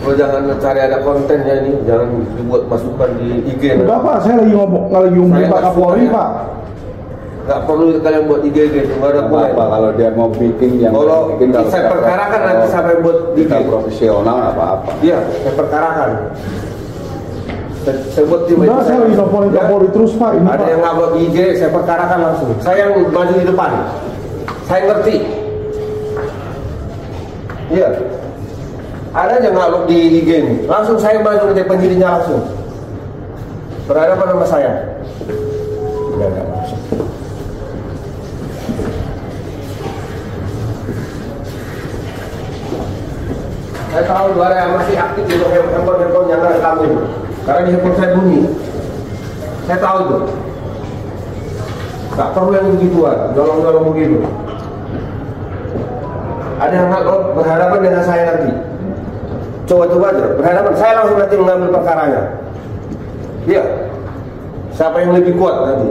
Lo jangan cari ada kontennya ini, jangan dibuat masukan di IG. Enggak Pak, saya lagi ngomong Pak Kapolri Pak. Nggak perlu kalian buat IG gitu, nggak ada apa kalau dia mau bikin yang kalau bikin saya perkarakan nanti sampai buat IG profesional apa-apa. Iya, saya perkarakan. Saya buat tim. Enggak, saya lagi nelfonin Kapolri terus Pak. Ini ada Pak yang ngupload IG, saya perkarakan langsung. Saya yang maju di depan. Saya ngerti. Iya. Ada yang ngupload di IG ini, langsung saya maju menjadi penyidiknya langsung. Berhadapan sama saya. Enggak masuk. Saya tahu ada yang masih aktif di handphone yang rekam itu. Karena di handphone saya bunyi. Saya tahu itu. Gak perlu yang begituan, nyolong-nyolong begitu. Ada yang berhadapan dengan saya nanti. Coba-coba aja, berhadapan. Saya langsung nanti mengambil perkaranya. Iya. Siapa yang lebih kuat nanti?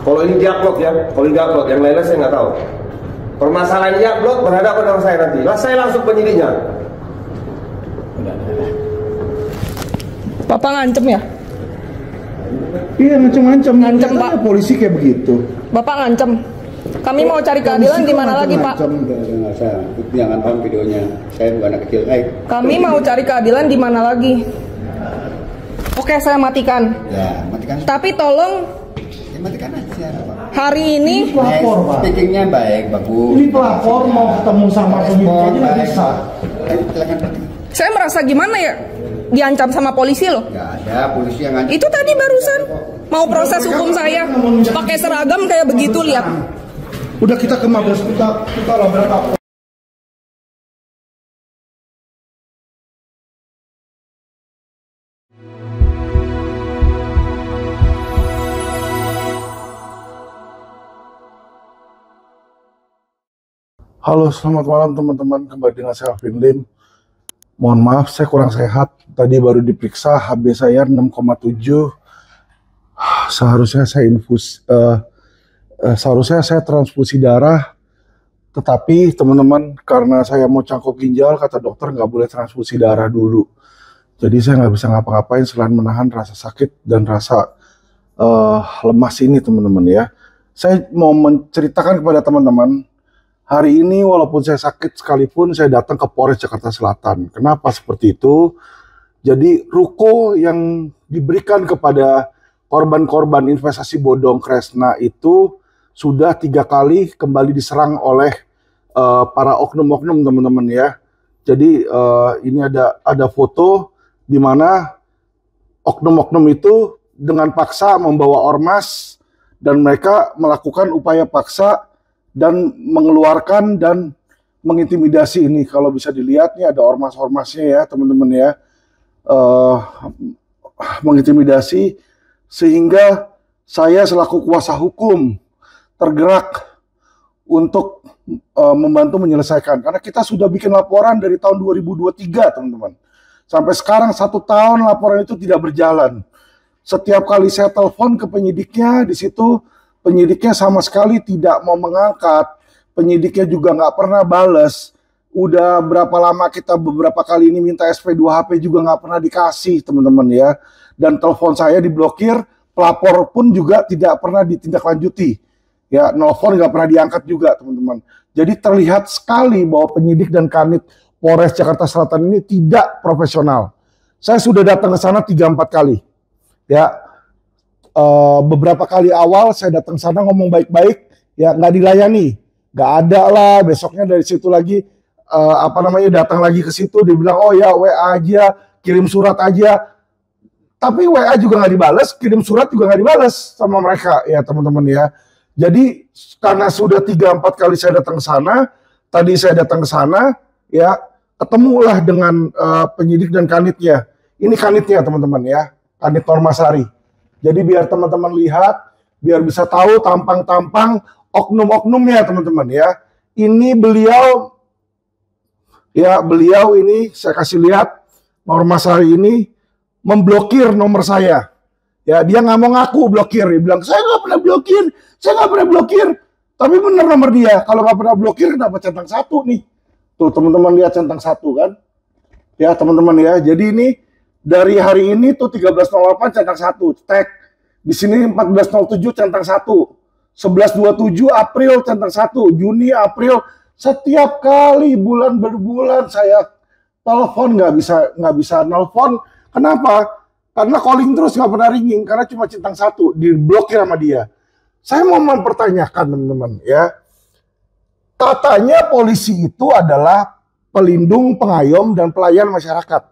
Kalau ini diupload ya, kalau ini diupload, yang lainnya saya nggak tahu. Permasalahan diupload berhadapan dengan saya nanti. Lah saya langsung penyidiknya. Papa ngancem ya? iya ngancem-ngancem. Ngancem, Pak. Polisi kayak begitu. Bapak ngancem. Kami mau cari keadilan di mana lagi, Pak? Jangan paham videonya. Saya bukan anak kecil. Kami mau cari keadilan di mana lagi? Oke, saya matikan. Ya, matikan. Tapi tolong Ya, matikan aja, Pak. hari ini Pelapor Pak. Speakingnya baik, bagus. Ini pelapor mau ketemu sama penyidik aja nggak bisa. Silakan. saya merasa gimana ya? Diancam sama polisi loh. Nggak ada polisi yang ngancam. Itu tadi barusan mau proses hukum saya pakai seragam kayak begitu, lihat. Udah kita ke Mabes, kita labrak Kapolri. Halo, selamat malam teman-teman. Kembali dengan saya Alvin Lim. Mohon maaf, saya kurang sehat. Tadi baru diperiksa, HB saya 6,7. Seharusnya saya transfusi darah. Tetapi teman-teman, karena saya mau cangkok ginjal, kata dokter nggak boleh transfusi darah dulu. Jadi saya nggak bisa ngapa-ngapain selain menahan rasa sakit dan rasa lemas ini teman-teman ya. Saya mau menceritakan kepada teman-teman, hari ini walaupun saya sakit sekalipun saya datang ke Polres Jakarta Selatan. Kenapa seperti itu? Jadi ruko yang diberikan kepada korban-korban investasi bodong Kresna itu sudah 3 kali kembali diserang oleh para oknum-oknum teman-teman ya. Jadi ini ada foto di mana oknum-oknum itu dengan paksa membawa ormas dan mereka melakukan upaya paksa dan mengeluarkan dan mengintimidasi ini. Kalau bisa dilihat nih ada ormas-ormasnya ya teman-teman ya, mengintimidasi sehingga saya selaku kuasa hukum tergerak untuk membantu menyelesaikan. Karena kita sudah bikin laporan dari tahun 2023 teman-teman. Sampai sekarang 1 tahun laporan itu tidak berjalan. Setiap kali saya telepon ke penyidiknya di situ, penyidiknya sama sekali tidak mau mengangkat. Penyidiknya juga nggak pernah bales. Udah berapa lama kita beberapa kali ini minta SP2HP juga nggak pernah dikasih teman-teman ya. Dan telepon saya diblokir, pelapor pun juga tidak pernah ditindaklanjuti. Ya, nelfon nggak pernah diangkat juga teman-teman. Jadi terlihat sekali bahwa penyidik dan kanit Polres Jakarta Selatan ini tidak profesional. Saya sudah datang ke sana 3-4 kali. Ya, beberapa kali awal saya datang sana ngomong baik-baik, ya nggak dilayani, nggak ada lah. Besoknya dari situ lagi datang lagi ke situ, dia bilang oh ya WA aja, kirim surat aja. Tapi WA juga nggak dibalas, kirim surat juga nggak dibalas sama mereka ya teman-teman ya. Jadi karena sudah 3-4 kali saya datang ke sana, tadi saya datang ke sana ya ketemulah dengan penyidik dan kanitnya. Ini kanitnya teman-teman ya, Kanit Normasari. Jadi biar teman-teman lihat, biar bisa tahu tampang-tampang oknum-oknumnya teman-teman ya. Ini beliau ini saya kasih lihat, Normasari ini memblokir nomor saya. Ya dia nggak mau ngaku blokir, dia bilang saya nggak pernah blokir, saya nggak pernah blokir. Tapi benar nomor dia, kalau nggak pernah blokir kenapa centang 1 nih? Tuh teman-teman lihat centang 1 kan? Ya teman-teman ya, jadi ini dari hari ini tuh 13.08 centang 1, tag. Di sini 14.07 centang 1, 11.27 April centang 1, Juni, April. Setiap kali bulan berbulan saya telepon nggak bisa nelpon. Kenapa? Karena calling terus nggak pernah ringing, karena cuma centang 1, diblokir sama dia. Saya mau mempertanyakan teman-teman ya. Katanya polisi itu adalah pelindung, pengayom, dan pelayan masyarakat.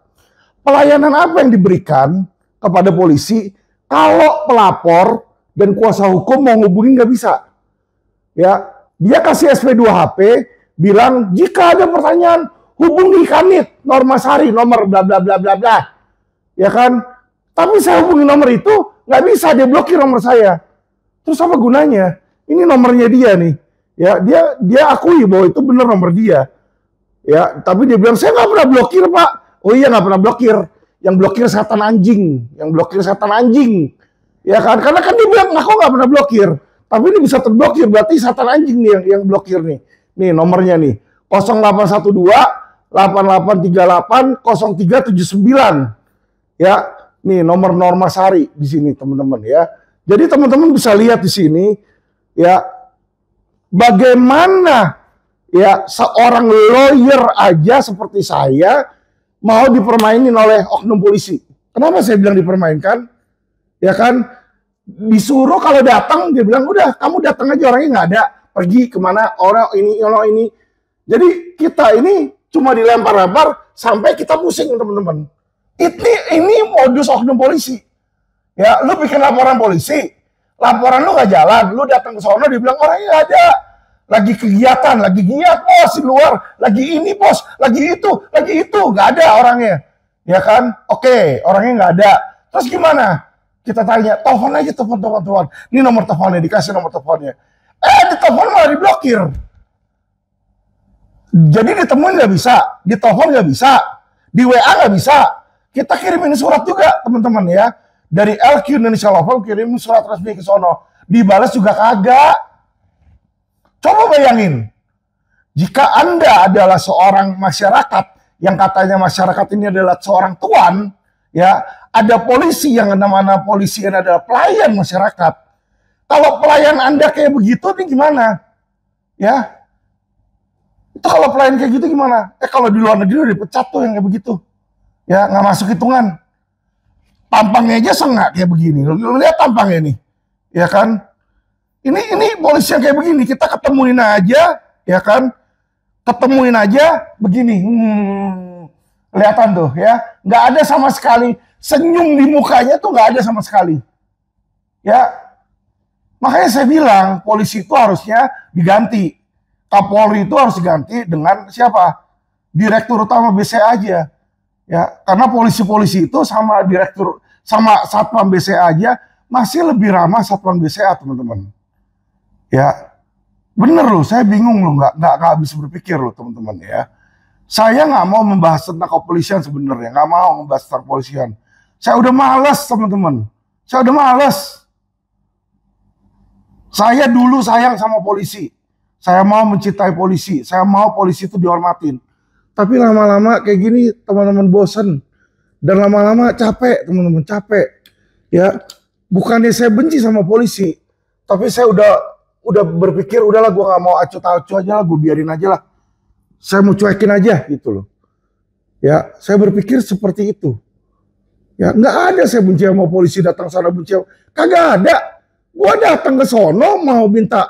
Pelayanan apa yang diberikan kepada polisi kalau pelapor dan kuasa hukum mau ngubungin nggak bisa? Ya, dia kasih SP2HP, bilang jika ada pertanyaan hubungi Kanit, Normasari, nomor bla bla bla bla bla. Ya kan? Tapi saya hubungi nomor itu nggak bisa, dia blokir nomor saya. Terus apa gunanya? Ini nomornya dia nih. Ya, dia akui bahwa itu benar nomor dia. Ya, tapi dia bilang saya nggak pernah blokir, Pak. Oh iya, nggak pernah blokir. Yang blokir setan anjing, Ya kan? Karena kan dia bilang aku nggak pernah blokir. Tapi ini bisa terblokir, berarti setan anjing nih yang blokir nih. Nih nomornya nih. 0812 8838 0379. Ya, nih nomor Normasari di sini teman-teman ya. Jadi teman-teman bisa lihat di sini ya bagaimana ya seorang lawyer aja seperti saya mau dipermainin oleh oknum polisi. Kenapa saya bilang dipermainkan? Ya kan, disuruh kalau datang dia bilang udah kamu datang aja, orangnya nggak ada, pergi kemana orang ini. Jadi kita ini cuma dilempar-lempar sampai kita pusing teman-teman. Ini modus oknum polisi. Ya, lu bikin laporan polisi, laporan lu nggak jalan, lu datang ke sono dibilang orangnya nggak ada, lagi kegiatan, lagi giat bos di luar, lagi ini bos, lagi itu, nggak ada orangnya, ya kan? Oke, orangnya nggak ada. Terus gimana? Kita tanya, telepon aja, telepon. Ini nomor teleponnya, dikasih nomor teleponnya. Di telepon malah diblokir. Jadi ditemuin nggak bisa, di telepon nggak bisa, di WA nggak bisa. Kita kirimin surat juga teman-teman ya. Dari LQ Indonesia Law Firm kirim surat resmi ke sono. Dibalas juga kagak. Coba bayangin. Jika Anda adalah seorang masyarakat yang katanya masyarakat ini adalah seorang tuan, ya, ada polisi yang namanya polisi yang adalah pelayan masyarakat. Kalau pelayan Anda kayak begitu nih gimana? Ya. Itu kalau pelayan kayak gitu gimana? Kalau di luar negeri udah dipecat tuh yang kayak begitu. Ya, nggak masuk hitungan. Tampangnya aja sengak kayak begini. Lu lihat tampangnya nih. Ya kan? Ini polisi yang kayak begini. Kita ketemuin aja, ya kan? Ketemuin aja begini. Kelihatan tuh ya. Nggak ada sama sekali. Senyum di mukanya tuh nggak ada sama sekali. Ya. Makanya saya bilang polisi itu harusnya diganti. Kapolri itu harus diganti dengan siapa? Direktur utama BCA aja. Ya, karena polisi-polisi itu sama satpam BCA aja masih lebih ramah satpam BCA teman-teman. Ya, bener loh, saya bingung loh, nggak habis berpikir loh teman-teman ya. Saya nggak mau membahas tentang kepolisian sebenarnya, nggak mau membahas tentang kepolisian. Saya udah malas teman-teman, saya udah malas. Saya dulu sayang sama polisi, saya mau mencintai polisi, saya mau polisi itu dihormatin. Tapi lama-lama kayak gini teman-teman bosen. Dan lama-lama capek teman-teman, capek. Ya, bukannya saya benci sama polisi. Tapi saya udah berpikir, udahlah gue gak mau acuh-acuh aja lah, gue biarin aja lah. Saya mau cuekin aja gitu loh. Ya, saya berpikir seperti itu. Ya, nggak ada saya benci sama polisi, datang sana benci. Kagak ada. Gue datang ke sono mau minta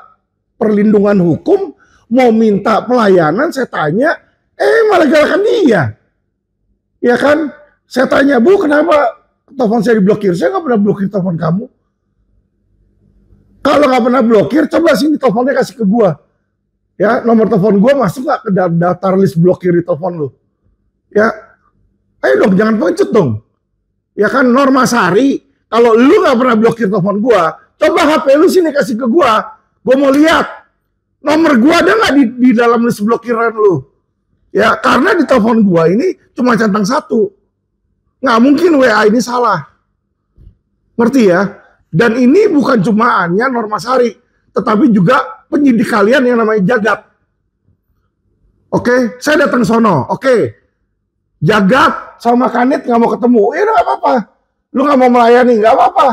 perlindungan hukum, mau minta pelayanan, saya tanya, malah galakan dia. Ya kan? Saya tanya, Bu, kenapa telepon saya diblokir? Saya nggak pernah blokir telepon kamu. Kalau nggak pernah blokir, coba sini teleponnya kasih ke gua. Ya, nomor telepon gua masuk nggak ke daftar list blokir di telepon lu? Ya, ayo dong, jangan pengecut dong. Ya kan, Normasari, kalau lu nggak pernah blokir telepon gua, coba HP lu sini kasih ke gua mau lihat. Nomor gua ada nggak di dalam list blokiran lu? Ya, karena di telepon gua ini cuma centang 1. Nggak mungkin WA ini salah. Ngerti ya? Dan ini bukan cuma hanya Normasari, tetapi juga penyidik kalian yang namanya Jagat. Oke, saya datang ke sono. Oke. Jagat sama Kanit nggak mau ketemu, ya udah nggak apa-apa. Lu nggak mau melayani, nggak apa-apa.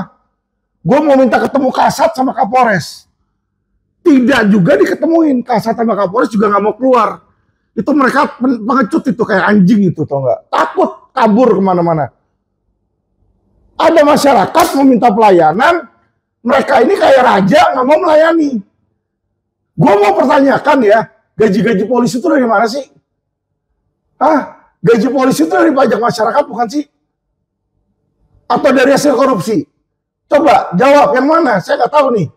Gue mau minta ketemu Kasat sama Kapolres. Tidak juga diketemuin, Kasat sama Kapolres juga nggak mau keluar. Itu mereka pengecut itu, kayak anjing itu, tau nggak? Takut kabur kemana-mana. Ada masyarakat meminta pelayanan, mereka ini kayak raja nggak mau melayani. Gue mau pertanyakan ya, gaji-gaji polisi itu dari mana sih? Gaji polisi itu dari pajak masyarakat bukan sih? Atau dari hasil korupsi? Coba jawab yang mana? Saya nggak tahu nih.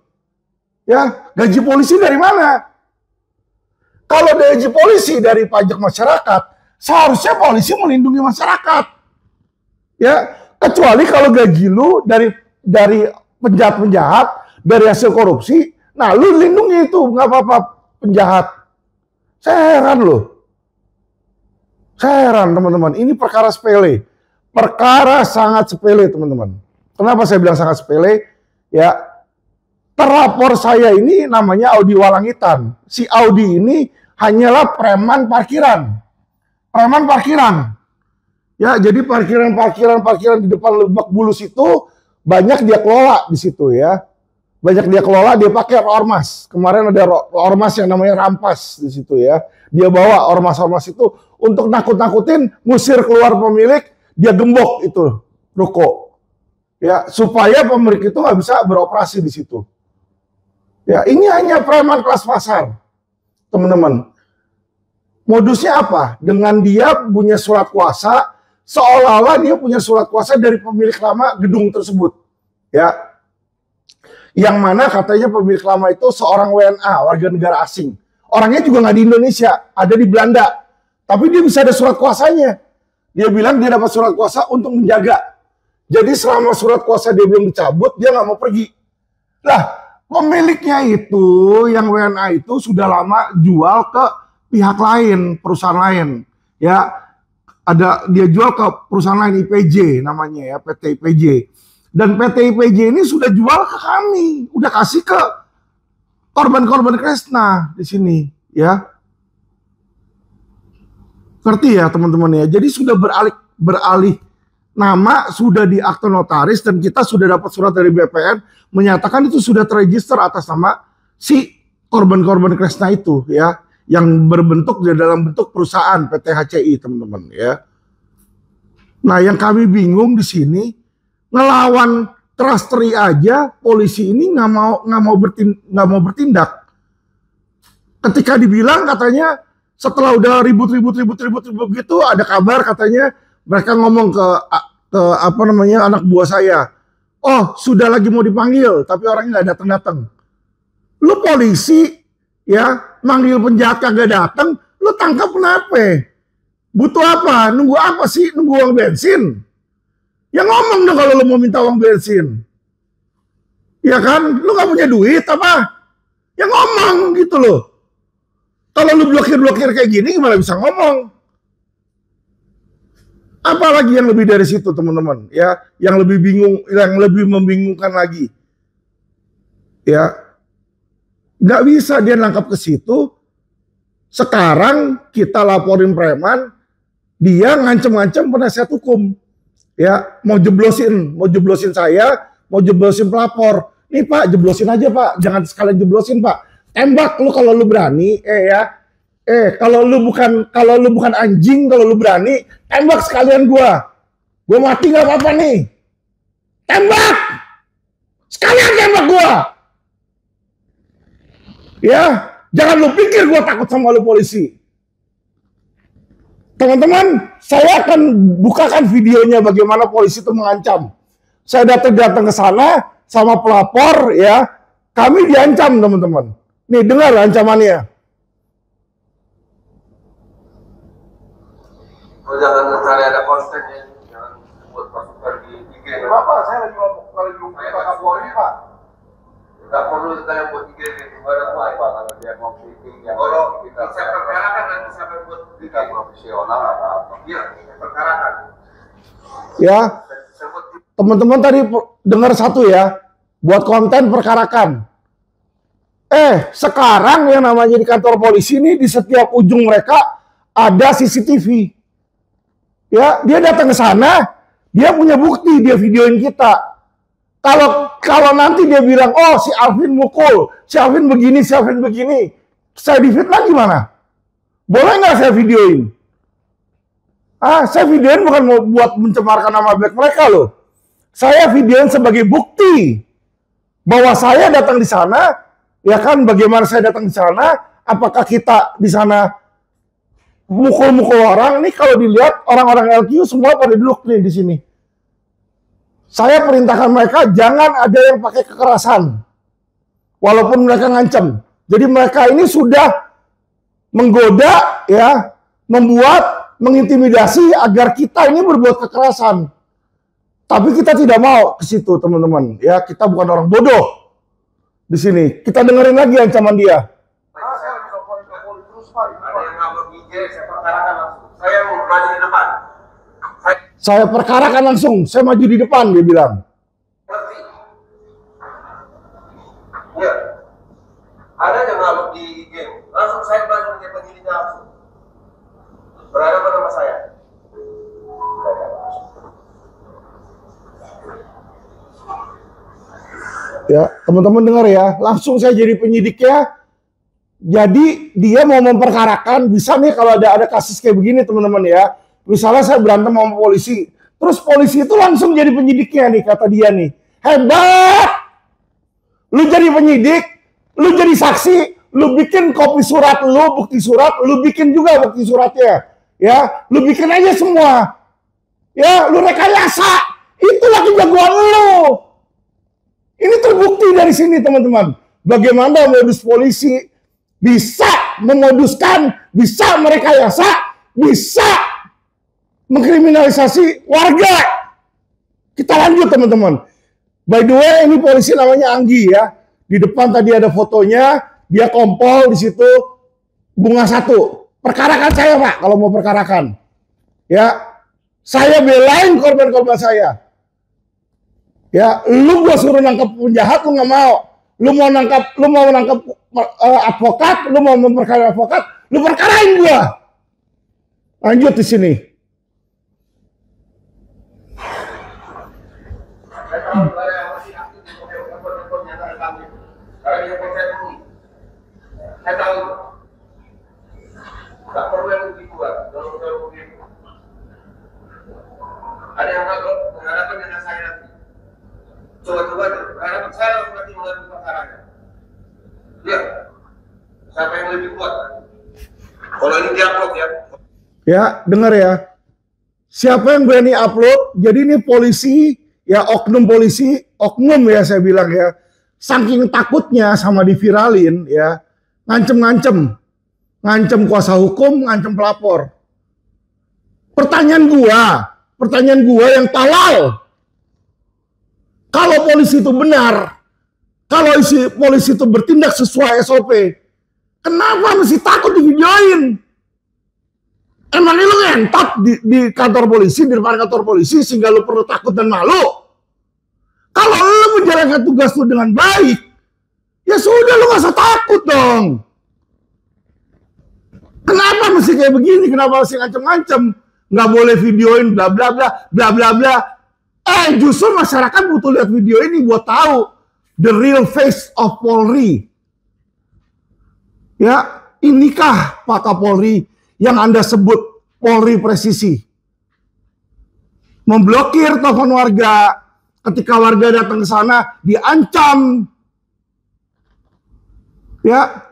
Ya, gaji polisi dari mana? Kalau gaji polisi dari pajak masyarakat, seharusnya polisi melindungi masyarakat. Ya, kecuali kalau gaji lu dari penjahat-penjahat, dari hasil korupsi, nah lu lindungi itu, nggak apa-apa penjahat. Saya heran loh. Saya heran teman-teman, ini perkara sepele. Perkara sangat sepele teman-teman. Kenapa saya bilang sangat sepele? Ya, terlapor saya ini namanya Audi Walangitan. Si Audi ini hanyalah preman parkiran. Preman parkiran. Ya, jadi parkiran di depan Lebak Bulus itu banyak dia kelola di situ ya. Banyak dia kelola, dia pakai ormas. Kemarin ada ormas yang namanya Rampas di situ ya. Dia bawa ormas-ormas itu untuk nakut-nakutin, ngusir keluar pemilik, dia gembok itu ruko. Ya, supaya pemilik itu nggak bisa beroperasi di situ. Ya, ini hanya preman kelas pasar, teman-teman. Modusnya apa? Dengan dia punya surat kuasa, seolah-olah dia punya surat kuasa dari pemilik lama gedung tersebut. Ya, yang mana katanya pemilik lama itu seorang WNA, warga negara asing. Orangnya juga nggak di Indonesia, ada di Belanda. Tapi dia bisa ada surat kuasanya. Dia bilang dia dapat surat kuasa untuk menjaga. Jadi selama surat kuasa dia belum dicabut, dia nggak mau pergi. Lah, pemiliknya itu, yang WNA itu sudah lama jual ke pihak lain, perusahaan lain. Ya, dia jual ke perusahaan lain, IPJ namanya ya, PT IPJ. Dan PT IPJ ini sudah jual ke kami, udah kasih ke korban-korban Kresna di sini, ya. Ngerti ya teman-teman ya. Jadi sudah beralih nama, sudah di akte notaris, dan kita sudah dapat surat dari BPN menyatakan itu sudah terregister atas nama si korban-korban Kresna itu ya, yang berbentuk dalam bentuk perusahaan PT HCI teman-teman ya. Nah, yang kami bingung di sini, ngelawan trustee aja polisi ini nggak mau bertindak. Ketika dibilang katanya setelah udah ribut gitu, ada kabar katanya mereka ngomong ke apa namanya anak buah saya, oh sudah lagi mau dipanggil tapi orangnya nggak datang. Lu polisi ya, manggil penjahat kagak datang, lu tangkap kenapa? Butuh apa? Nunggu apa sih? Nunggu uang bensin? Ya ngomong dong kalau lu mau minta uang bensin. Ya kan? Lu gak punya duit apa? Ya ngomong gitu loh. Kalau lu blokir-blokir kayak gini gimana bisa ngomong? Apalagi yang lebih dari situ teman-teman. Ya, yang lebih bingung, yang lebih membingungkan lagi. Ya, nggak bisa dia nangkap ke situ. Sekarang kita laporin preman, dia ngancem-ngancem penasihat hukum. Ya, mau jeblosin saya, mau jeblosin pelapor. Nih Pak, jeblosin aja Pak, jangan sekalian jeblosin Pak. Tembak lu kalau lu berani, kalau lu bukan anjing, kalau lu berani, tembak sekalian gua mati nggak apa-apa nih. Tembak, sekalian tembak gua. Ya, jangan lu pikir gua takut sama lu polisi. Teman-teman, saya akan bukakan videonya bagaimana polisi itu mengancam. Saya datang ke sana sama pelapor ya, kami diancam teman-teman. Nih dengar ancamannya. Oh, jangan cari ada konten ya, jangan buat pasukan di IG. Bapak, saya lagi ngomong Pak Kapolri Pak. Nggak perlu kita yang buat IG gitu, nggak ada apa kalau dia mau meeting yang kalau kita perkarakan nanti siapa buat kita profesional apa? Iya, perkarakan. Ya, teman-teman tadi dengar satu ya, buat konten perkarakan. Sekarang yang namanya di kantor polisi ini di setiap ujung mereka ada CCTV. Ya, dia datang ke sana, dia punya bukti, dia videoin kita. Kalau nanti dia bilang, oh si Alvin mukul, si Alvin begini, saya difitnah gimana? Boleh nggak saya videoin? Saya videoin bukan mau buat mencemarkan nama baik mereka loh. Saya videoin sebagai bukti bahwa saya datang di sana, ya kan? Bagaimana saya datang di sana? Apakah kita di sana mukul-mukul orang? Nih kalau dilihat orang-orang LQ semua pada duduk nih di sini. Saya perintahkan mereka jangan ada yang pakai kekerasan, walaupun mereka ngancam. Jadi mereka ini sudah menggoda, ya, membuat, mengintimidasi agar kita ini berbuat kekerasan. Tapi kita tidak mau ke situ, teman-teman. Ya, kita bukan orang bodoh di sini. Kita dengerin lagi ancaman dia. Saya perkarakan langsung, saya maju di depan, dia bilang. Ya, ada yang ngamuk di IG, langsung saya maju ke penyidiknya langsung. Berhadapan sama saya. Ya, teman-teman dengar ya, langsung saya jadi penyidiknya. Jadi dia mau memperkarakan, bisa nih kalau ada kasus kayak begini teman-teman ya. Misalnya saya berantem sama polisi, terus polisi itu langsung jadi penyidiknya nih, kata dia nih. Hebat! Lu jadi penyidik, lu jadi saksi, lu bikin kopi surat lu, bukti surat, lu bikin juga bukti suratnya. Ya, lu bikin aja semua. Ya, lu rekayasa. Itulah kejagoan lu. Ini terbukti dari sini teman-teman. Bagaimana modus polisi bisa memoduskan, bisa merekayasa, bisa mengkriminalisasi warga. Kita lanjut teman-teman. By the way, ini polisi namanya Anggi ya. Di depan tadi ada fotonya, dia kompol di situ bunga 1. Perkarakan saya Pak, kalau mau perkarakan. Ya, saya belain korban-korban saya. Ya, lu gua suruh nangkap penjahat, lu nggak mau. Lu mau nangkap advokat, lu mau memperkara advokat, lu perkarain gua. Lanjut di sini. Saya tahu. Gak perlu yang lebih kuat. Ada yang berhadapan dengan saya nanti. Coba-coba berhadapan saya langsung nanti mengambil perkaranya. Lihat. Siapa yang lebih kuat? Kalau ini diupload ya. Ya, dengar ya. Siapa yang berani upload? Jadi ini polisi, ya oknum polisi, oknum ya saya bilang ya. Saking takutnya sama diviralin ya, ngancem kuasa hukum, ngancem pelapor. Pertanyaan gua yang tolol. Kalau polisi itu benar, kalau polisi itu bertindak sesuai SOP, kenapa mesti takut divideoin? Emang lu ngentot di kantor polisi, di depan kantor polisi, sehingga lu perlu takut dan malu? Kalau lu menjalankan tugas lu dengan baik, ya sudah lu gak usah takut dong. Kenapa mesti kayak begini? Kenapa mesti ngancem-ngancem? Nggak boleh videoin bla bla bla bla bla bla. Justru masyarakat butuh lihat video ini buat tahu the real face of Polri. Ya, inikah Pak Kapolri yang Anda sebut Polri presisi? Memblokir telepon warga, ketika warga datang ke sana diancam. Ya,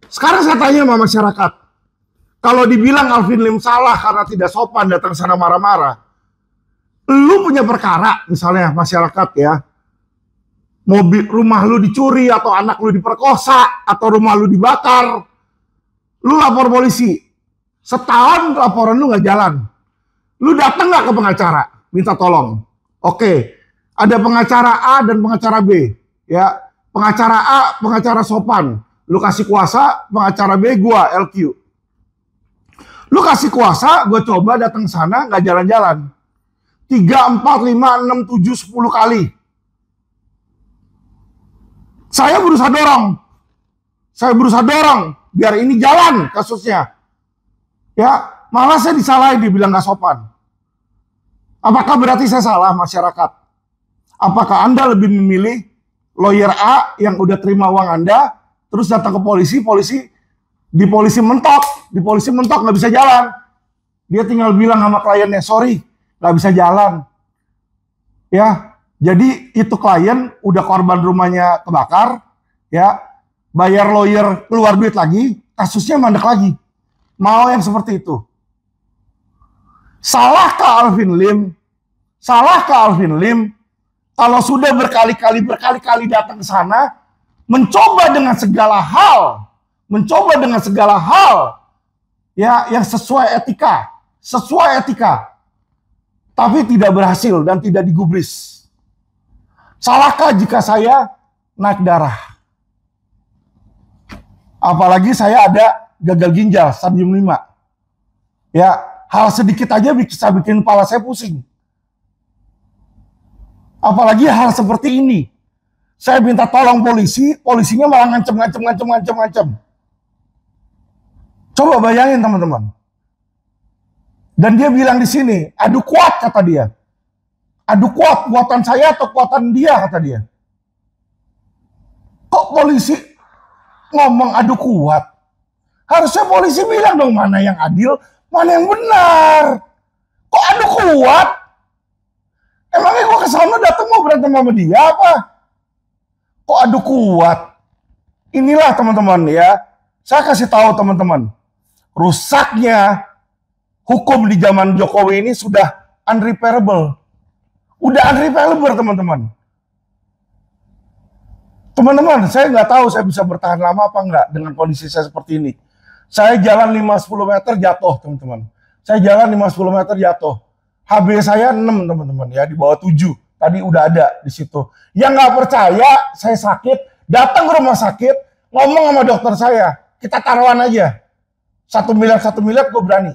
sekarang saya tanya sama masyarakat, kalau dibilang Alvin Lim salah karena tidak sopan datang ke sana marah-marah, lu punya perkara, misalnya masyarakat ya, rumah lu dicuri atau anak lu diperkosa atau rumah lu dibakar, lu lapor polisi, setahun laporan lu nggak jalan, lu datang nggak ke pengacara, minta tolong, oke, ada pengacara A dan pengacara B, ya, pengacara A, pengacara sopan, lu kasih kuasa, pengacara B gua LQ. Lu kasih kuasa, gue coba datang ke sana, nggak jalan-jalan. 3, 4, 5, 6, 7, 10 kali. Saya berusaha dorong, biar ini jalan kasusnya. Ya, malah saya disalahin, dibilang nggak sopan. Apakah berarti saya salah masyarakat? Apakah Anda lebih memilih lawyer A yang udah terima uang Anda, terus datang ke polisi mentok nggak bisa jalan. Dia tinggal bilang sama kliennya, sorry, nggak bisa jalan. Ya, jadi itu klien udah korban rumahnya kebakar, ya, bayar lawyer keluar duit lagi, kasusnya mandek lagi. Mau yang seperti itu? Salahkah Alvin Lim? Salahkah Alvin Lim kalau sudah berkali-kali datang ke sana, mencoba dengan segala hal, ya, yang sesuai etika, tapi tidak berhasil dan tidak digubris. Salahkah jika saya naik darah? Apalagi saya ada gagal ginjal stadium 5. Ya, hal sedikit aja bisa bikin kepala saya pusing. Apalagi hal seperti ini. Saya minta tolong polisinya malah ngancem. Coba bayangin teman-teman. Dan dia bilang di sini, adu kuat kata dia. Adu kuat, kuatan saya atau kuatan dia kata dia. Kok polisi ngomong adu kuat? Harusnya polisi bilang dong mana yang adil, mana yang benar. Kok adu kuat? Emangnya gue kesana datang mau berantem sama dia apa? Kok adu kuat? Inilah teman-teman ya. Saya kasih tahu teman-teman. Rusaknya hukum di zaman Jokowi ini sudah unrepairable. Udah unrepairable teman-teman. Teman-teman, saya nggak tahu saya bisa bertahan lama apa nggak dengan kondisi saya seperti ini. Saya jalan 5-10 meter jatuh teman-teman. Saya jalan 5-10 meter jatuh. HB saya 6 teman-teman ya, di bawah 7. Tadi udah ada di situ. Yang nggak percaya saya sakit, datang ke rumah sakit, ngomong sama dokter saya, kita taruhan aja. 1 miliar gue berani.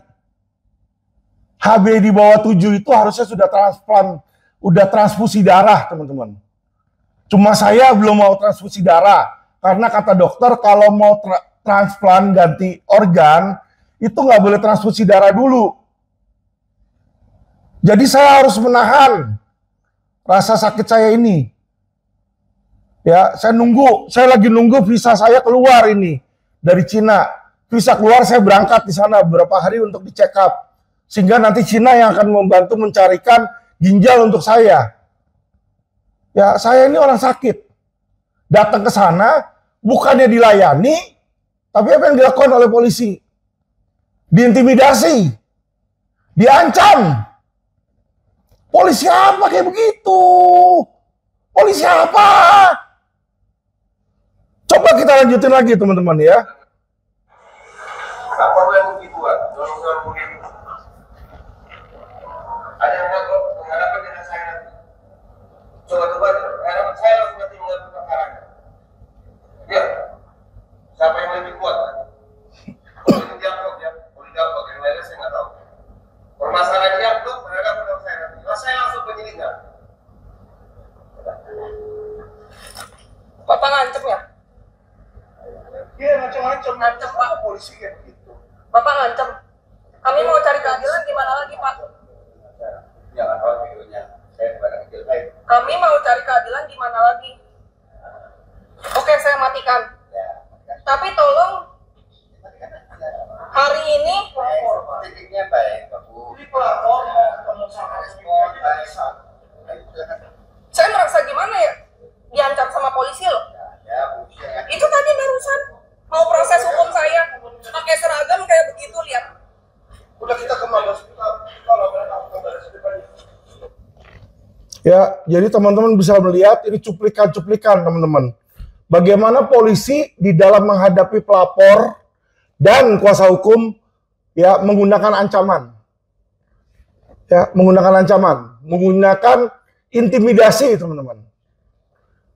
HB di bawah 7 itu harusnya sudah transplant, udah transfusi darah teman-teman. Cuma saya belum mau transfusi darah. Karena kata dokter kalau mau transplant ganti organ, itu nggak boleh transfusi darah dulu. Jadi saya harus menahan rasa sakit saya ini. Ya, saya lagi nunggu visa saya keluar ini dari Cina. Visa keluar saya berangkat di sana beberapa hari untuk dicek up. Sehingga nanti Cina yang akan membantu mencarikan ginjal untuk saya. Ya, saya ini orang sakit. Datang ke sana bukannya dilayani, tapi apa yang dilakukan oleh polisi? Diintimidasi. Diancam. Polisi apa kayak begitu? Polisi apa? Coba kita lanjutin lagi teman-teman ya. Apa yang dibuat? Ada yang menghadapan dengan saya nanti. Coba hadapan saya langsung nanti mengambil perkaranya. Ya, siapa yang lebih kuat? Kalau itu dianggap ya, kalau dianggap yang lainnya saya nggak tahu. Permasalahan dianggap berhadapan dengan saya nanti. Saya langsung penyelidikan. Bapak ngancem ya? Iya, ngancem Pak. Polisi kayak gitu. Bapak ngancem. Kami mau cari keadilan gimana lagi Pak? Jangan tahu videonya. Saya bukan kecil baik. Kami mau cari keadilan gimana lagi? Oke, saya matikan. Ya. Tapi tolong hari ini Titiknya baik, Pak Bu. saya merasa gimana ya? Diancam sama polisi loh. Ya, Bu. Itu tadi barusan mau proses hukum saya pakai seragam kayak begitu, lihat. Udah kita kembali. Ya, jadi teman-teman bisa melihat ini cuplikan-cuplikan teman-teman. Bagaimana polisi di dalam menghadapi pelapor dan kuasa hukum ya menggunakan ancaman. Ya, menggunakan intimidasi teman-teman.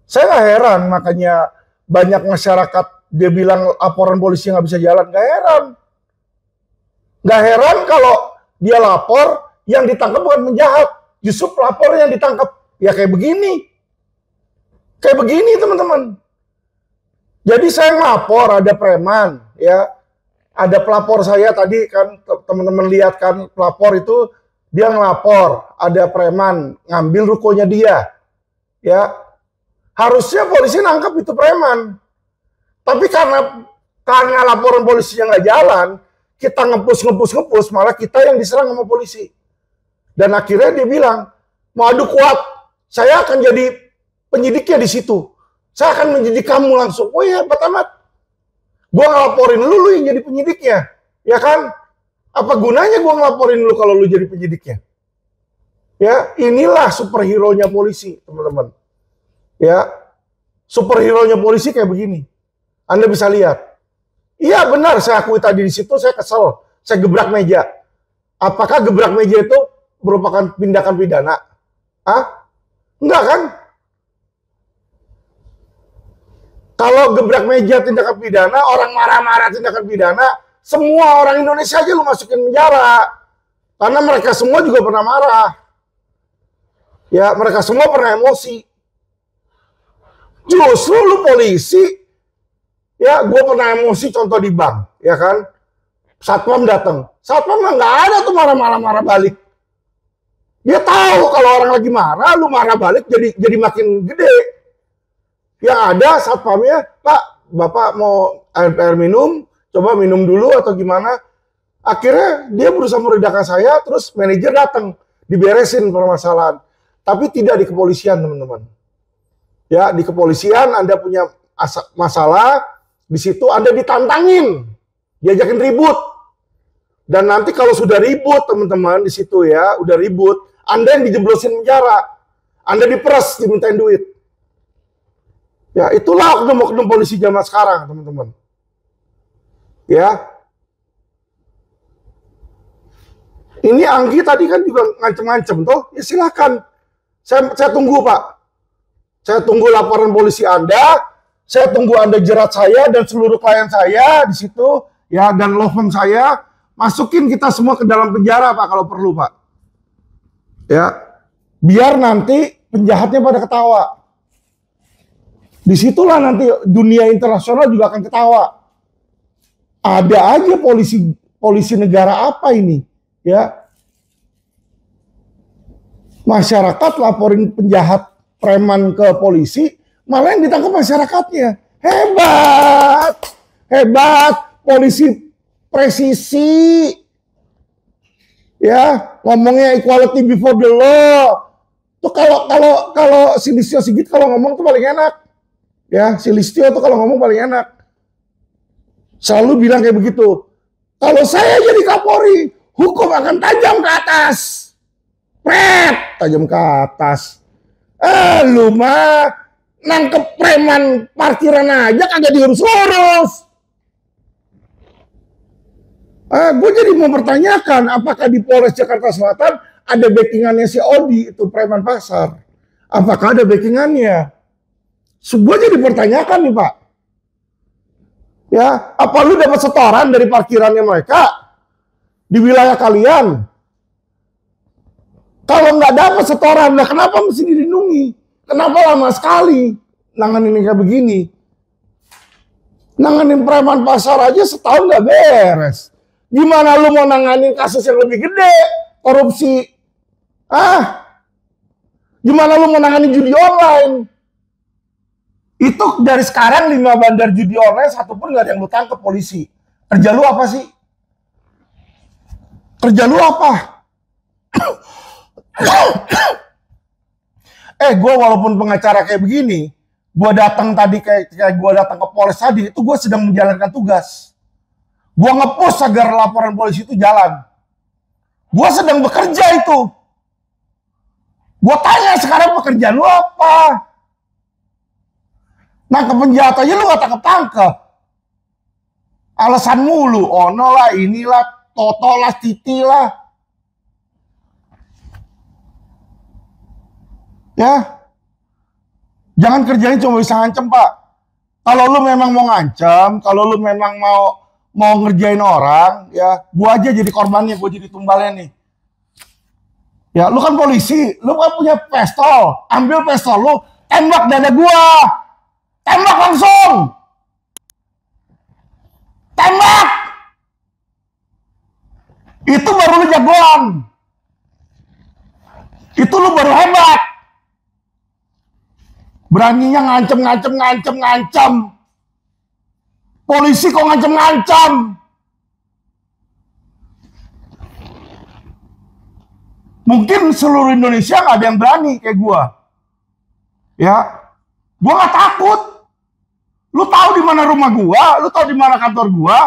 Saya nggak heran makanya banyak masyarakat dia bilang laporan polisi nggak bisa jalan. Nggak heran. Nggak heran kalau dia lapor yang ditangkap bukan penjahat. Justru pelapor yang ditangkap. Ya kayak begini. Kayak begini teman-teman. Jadi saya ngelapor ada preman. Ya, ada pelapor saya tadi kan teman-teman lihat kan pelapor itu dia ngelapor ada preman ngambil rukonya dia, ya harusnya polisi nangkap itu preman. Tapi karena laporan polisinya nggak jalan, kita ngepus, malah kita yang diserang sama polisi. Dan akhirnya dia bilang, mau adu kuat, saya akan jadi penyidiknya di situ. Saya akan menjadi kamu langsung. Oh iya, hebat amat. Gue ngelaporin lu yang jadi penyidiknya. Ya kan? Apa gunanya gue ngelaporin lu kalau lu jadi penyidiknya? Ya, inilah superhero-nya polisi, teman-teman. Ya, superhero-nya polisi kayak begini. Anda bisa lihat. Iya benar, saya akui tadi di situ saya kesel. Saya gebrak meja. Apakah gebrak meja itu merupakan tindakan pidana? Hah? Enggak kan? Kalau gebrak meja tindakan pidana, orang marah-marah tindakan pidana, semua orang Indonesia aja lu masukin penjara. Karena mereka semua juga pernah marah. Ya, mereka semua pernah emosi. Justru lu polisi, ya gue pernah emosi contoh di bank, ya kan? Satpam datang. Satpam nggak ada tuh marah-marah balik. Dia tahu kalau orang lagi marah, lu marah balik jadi makin gede. Yang ada satpamnya, Pak, Bapak mau air minum, coba minum dulu atau gimana. Akhirnya dia berusaha meredakan saya, terus manajer datang, diberesin permasalahan. Tapi tidak di kepolisian, teman-teman. Ya, di kepolisian Anda punya masalah, di situ Anda ditantangin, diajakin ribut. Dan nanti kalau sudah ribut, teman-teman, di situ ya, udah ribut, Anda yang dijeblosin penjara. Anda diperes, dimintain duit. Ya, itulah oknum-oknum polisi zaman sekarang, teman-teman. Ya. Ini Anggi tadi kan juga ngancem-ngancem, toh? Ya silakan. Saya tunggu, Pak. Saya tunggu laporan polisi Anda. Saya tunggu Anda jerat saya dan seluruh klien saya di situ, ya, dan law firm saya. Masukin kita semua ke dalam penjara, Pak, kalau perlu, Pak. Ya. Biar nanti penjahatnya pada ketawa. Disitulah nanti dunia internasional juga akan ketawa. Ada aja polisi negara apa ini, ya? Masyarakat laporin penjahat preman ke polisi, malah yang ditangkap masyarakatnya. Hebat, hebat, polisi presisi, ya, ngomongnya equality before the law. Tuh kalau si Listio Sigit kalau ngomong tuh paling enak. Ya, si Listio tuh kalau ngomong paling enak. Selalu bilang kayak begitu. Kalau saya jadi Kapolri, hukum akan tajam ke atas. Pret, tajam ke atas. Lu mah nangkep preman parkiran aja kagak diurus-urus. Gue jadi mempertanyakan apakah di Polres Jakarta Selatan ada backingannya si Odi, itu preman pasar. Apakah ada backingannya? Gue jadi pertanyakan nih, Pak. Ya, apa lu dapat setoran dari parkirannya mereka di wilayah kalian? Kalau nggak dapat setoran, nah kenapa mesti dilindungi? Kenapa lama sekali nanganin kayak begini? Nanganin preman pasar aja setahun nggak beres. Gimana lu mau nanganin kasus yang lebih gede? Korupsi. Gimana lu mau nanganin judi online? Itu dari sekarang 5 bandar judi online satupun nggak ada yang lu tangkap polisi. Kerja lu apa sih? Kerja lu apa? Gue walaupun pengacara kayak begini, gue datang tadi kayak gue datang ke Polres tadi, itu gue sedang menjalankan tugas. Gue nge-push agar laporan polisi itu jalan. Gue sedang bekerja itu. Gue tanya sekarang pekerjaan lu apa? Nangkep penjahat aja lu gak tangkep-tangkep. Alasan mulu, ono lah, inilah, toto lah, titi lah. Ya. Jangan kerjain cuma bisa ngancem, Pak. Kalau lu memang mau ngancem, kalau lu memang mau ngerjain orang, ya, gua aja jadi korbannya, gua jadi tumbalnya nih. Ya, lu kan polisi, lu kan punya pistol, ambil pistol lu, tembak dada gua. Tembak langsung. Tembak. Itu baru lu jagoan. Itu lu baru hebat. Beraninya ngancem. Polisi kok ngancem. Mungkin seluruh Indonesia nggak ada yang berani kayak gua. Ya, gua nggak takut. Lu tahu di mana rumah gua, lu tahu di mana kantor gua.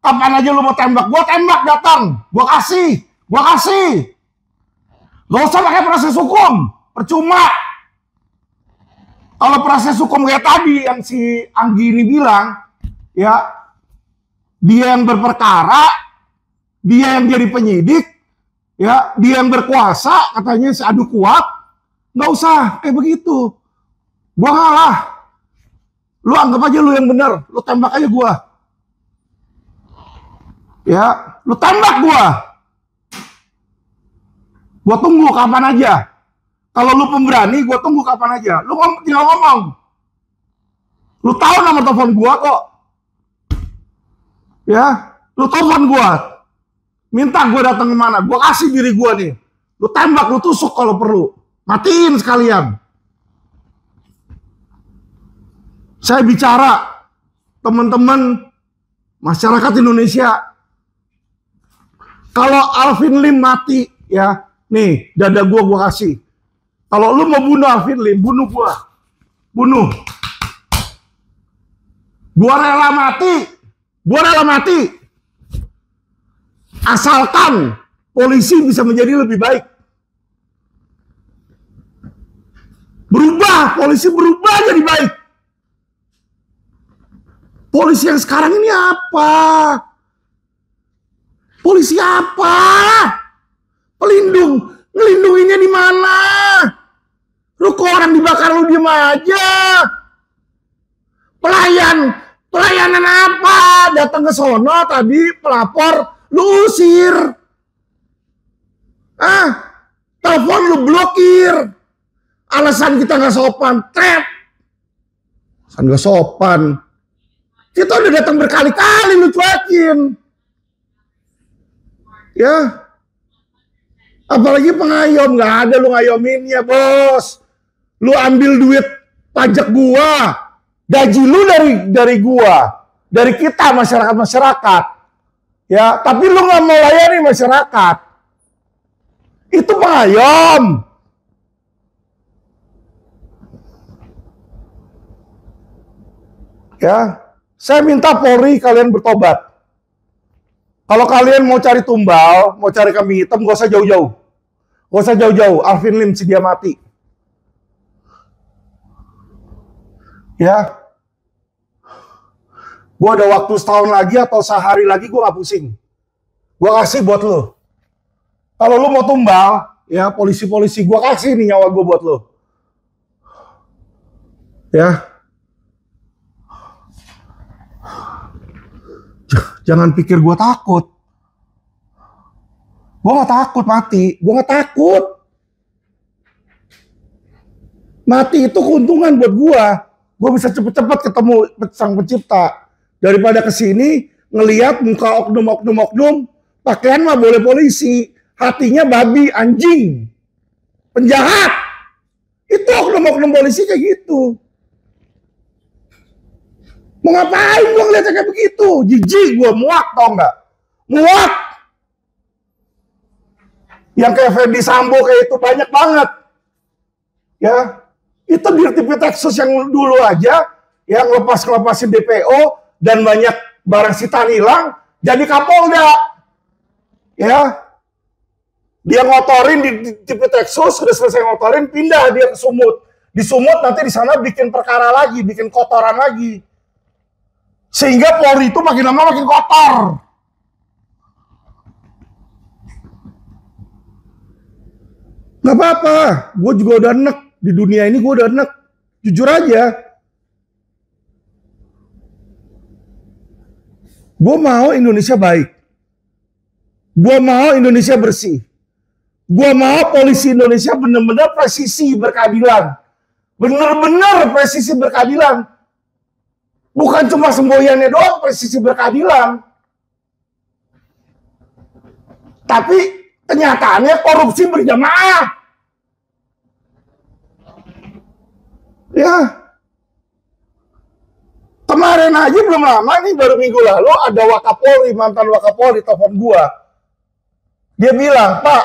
Kapan aja lu mau tembak, gua tembak datang. Gua kasih. Gak usah pakai proses hukum, percuma. Kalau proses hukum kayak tadi yang si Anggi ini bilang, ya, dia yang berperkara, dia yang jadi penyidik, ya, dia yang berkuasa, katanya si adu kuat, nggak usah kayak begitu. Gua ngalah. Lu anggap aja lu yang benar, lu tembak aja gua. Ya, lu tembak gua. Gua tunggu kapan aja. Kalau lu pemberani, gua tunggu kapan aja. Lu tinggal ngomong. Lu tahu nama telepon gua kok. Ya, lu telepon gua. Minta gua datang kemana, gua kasih diri gua nih. Lu tembak, lu tusuk kalau perlu. Matiin sekalian. Saya bicara, teman-teman masyarakat Indonesia, kalau Alvin Lim mati, ya, nih, dada gua kasih. Kalau lu mau bunuh Alvin Lim, bunuh gua. Bunuh. Gua rela mati. Asalkan polisi bisa menjadi lebih baik. Polisi berubah jadi baik. Polisi yang sekarang ini apa? Polisi apa? Pelindung. Ngelindunginnya di mana? Lu kok orang dibakar lu diem aja? Pelayanan apa? Datang ke sono tadi pelapor lu usir. Telepon lu blokir. Alasan kita nggak sopan, trap. Alasan nggak sopan. Kita udah datang berkali-kali lu cuekin. Ya. Apalagi pengayom, nggak ada lu ngayominnya, bos. Lu ambil duit pajak gua. Gaji lu dari gua. Dari kita masyarakat. Ya, tapi lu nggak mau layani masyarakat. Itu pengayom. Ya, saya minta Polri kalian bertobat. Kalau kalian mau cari tumbal, mau cari kambing hitam, gak usah jauh-jauh. Alvin Lim sedia mati. Ya, gua ada waktu setahun lagi atau sehari lagi, gua gak pusing. Gua kasih buat lo. Kalau lo mau tumbal, ya polisi-polisi, gua kasih nih nyawa gua buat lo. Ya. Jangan pikir gue takut. Gue gak takut mati. Gue gak takut. Mati itu keuntungan buat gue. Gue bisa cepet-cepet ketemu sang pencipta. Daripada kesini ngelihat muka oknum-oknum. Pakaian mah boleh polisi. Hatinya babi, anjing. Penjahat. Itu oknum-oknum polisi kayak gitu. Mau ngapain gue ngeliatnya kayak begitu? Jijik gue, muak tau nggak? Muak! Yang kayak Ferdi Sambo kayak itu banyak banget. Ya, itu Dirti Pitexus yang dulu aja, yang lepas-lepasin DPO, dan banyak barang sitaan hilang, jadi Kapolda. Ya, dia ngotorin di Pitexus, sudah selesai ngotorin, pindah dia ke Sumut. Di Sumut nanti di sana bikin perkara lagi, bikin kotoran lagi. Sehingga Polri itu makin lama makin kotor. Gak apa-apa, gue juga udah enek. Di dunia ini gue udah enek. Jujur aja. Gue mau Indonesia baik. Gue mau Indonesia bersih. Gue mau polisi Indonesia benar-benar presisi berkeadilan. Benar-benar presisi berkeadilan. Bukan cuma semboyannya doang presisi berkeadilan. Tapi kenyataannya korupsi berjamaah. Ya, kemarin aja belum lama nih, baru minggu lalu ada Wakapolri, mantan Wakapolri telepon gua. Dia bilang, Pak,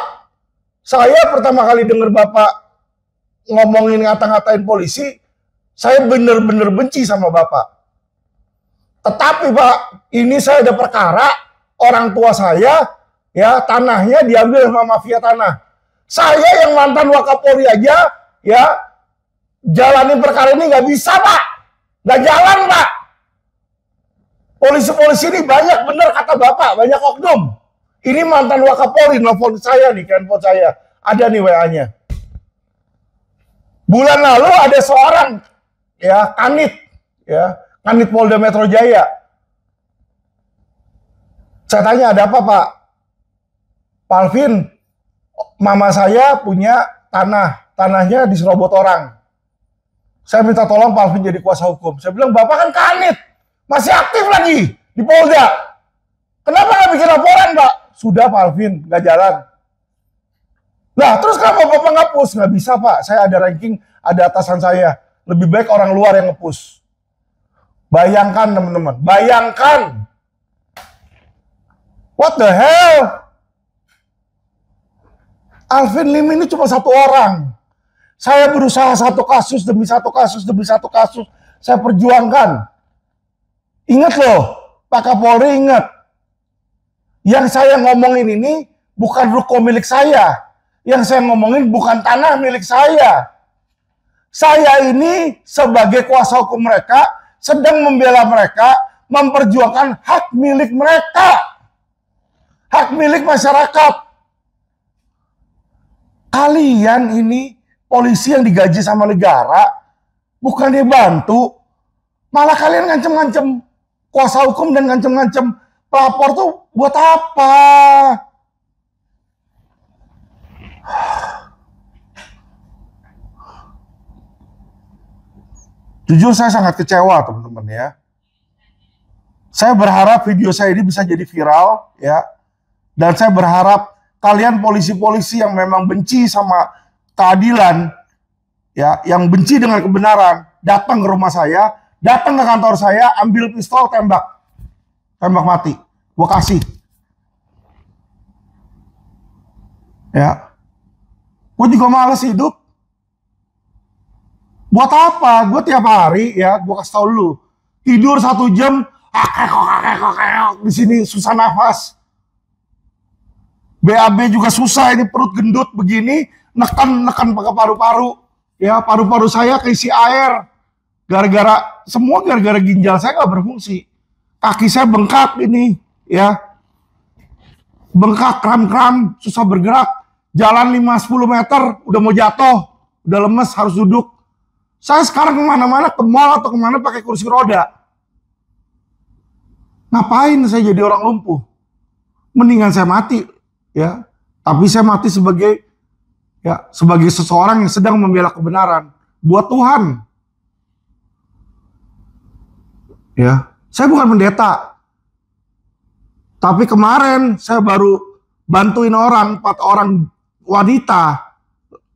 saya pertama kali dengar Bapak ngomongin ngata-ngatain polisi, saya bener-bener benci sama Bapak. Tetapi Pak, ini saya ada perkara, orang tua saya, ya tanahnya diambil sama mafia tanah. Saya yang mantan Wakapolri aja, ya jalanin perkara ini nggak bisa Pak, nggak jalan Pak. Polisi-polisi ini banyak, bener kata Bapak, banyak oknum. Ini mantan Wakapolri nelfon saya nih, handphone saya, ada nih WA-nya. Bulan lalu ada seorang, ya Kanit Polda Metro Jaya. Saya tanya, ada apa Pak? Pak Alvin, mama saya punya tanahnya diserobot orang. Saya minta tolong Pak Alvin jadi kuasa hukum. Saya bilang, Bapak kan Kanit, masih aktif lagi di Polda. Kenapa nggak bikin laporan, Pak? Sudah Pak Alvin, nggak jalan. Nah, terus kenapa Bapak nggak push? Nggak bisa Pak, saya ada ranking, ada atasan saya. Lebih baik orang luar yang nge-push. Bayangkan teman-teman, bayangkan. What the hell? Alvin Lim ini cuma satu orang. Saya berusaha satu kasus demi satu kasus demi satu kasus. Saya perjuangkan. Ingat loh, Pak Kapolri ingat. Yang saya ngomongin ini bukan ruko milik saya. Yang saya ngomongin bukan tanah milik saya. Saya ini sebagai kuasa hukum mereka sedang membela mereka, memperjuangkan hak milik mereka. Hak milik masyarakat. Kalian ini polisi yang digaji sama negara, bukannya bantu, malah kalian ngancem-ngancem kuasa hukum dan ngancem-ngancem pelapor tuh buat apa? Jujur saya sangat kecewa teman-teman ya. Saya berharap video saya ini bisa jadi viral ya. Dan saya berharap kalian polisi-polisi yang memang benci sama keadilan ya, yang benci dengan kebenaran, datang ke rumah saya, datang ke kantor saya, ambil pistol, tembak mati, gua kasih. Ya, gua juga males hidup. Buat apa? Gue tiap hari ya, gue kasih tau lu, tidur 1 jam, di sini susah nafas. BAB juga susah, ini perut gendut begini, nekan pakai paru-paru. Ya, paru-paru saya keisi air. Semua gara-gara ginjal saya nggak berfungsi. Kaki saya bengkak ini, ya. Bengkak, kram-kram, susah bergerak. Jalan 5-10 meter, udah mau jatuh, udah lemes, harus duduk. Saya sekarang kemana-mana, ke mall atau kemana pakai kursi roda. Ngapain saya jadi orang lumpuh? Mendingan saya mati, ya. Tapi saya mati sebagai seseorang yang sedang membela kebenaran buat Tuhan. Ya, saya bukan pendeta. Tapi kemarin saya baru bantuin 4 orang wanita,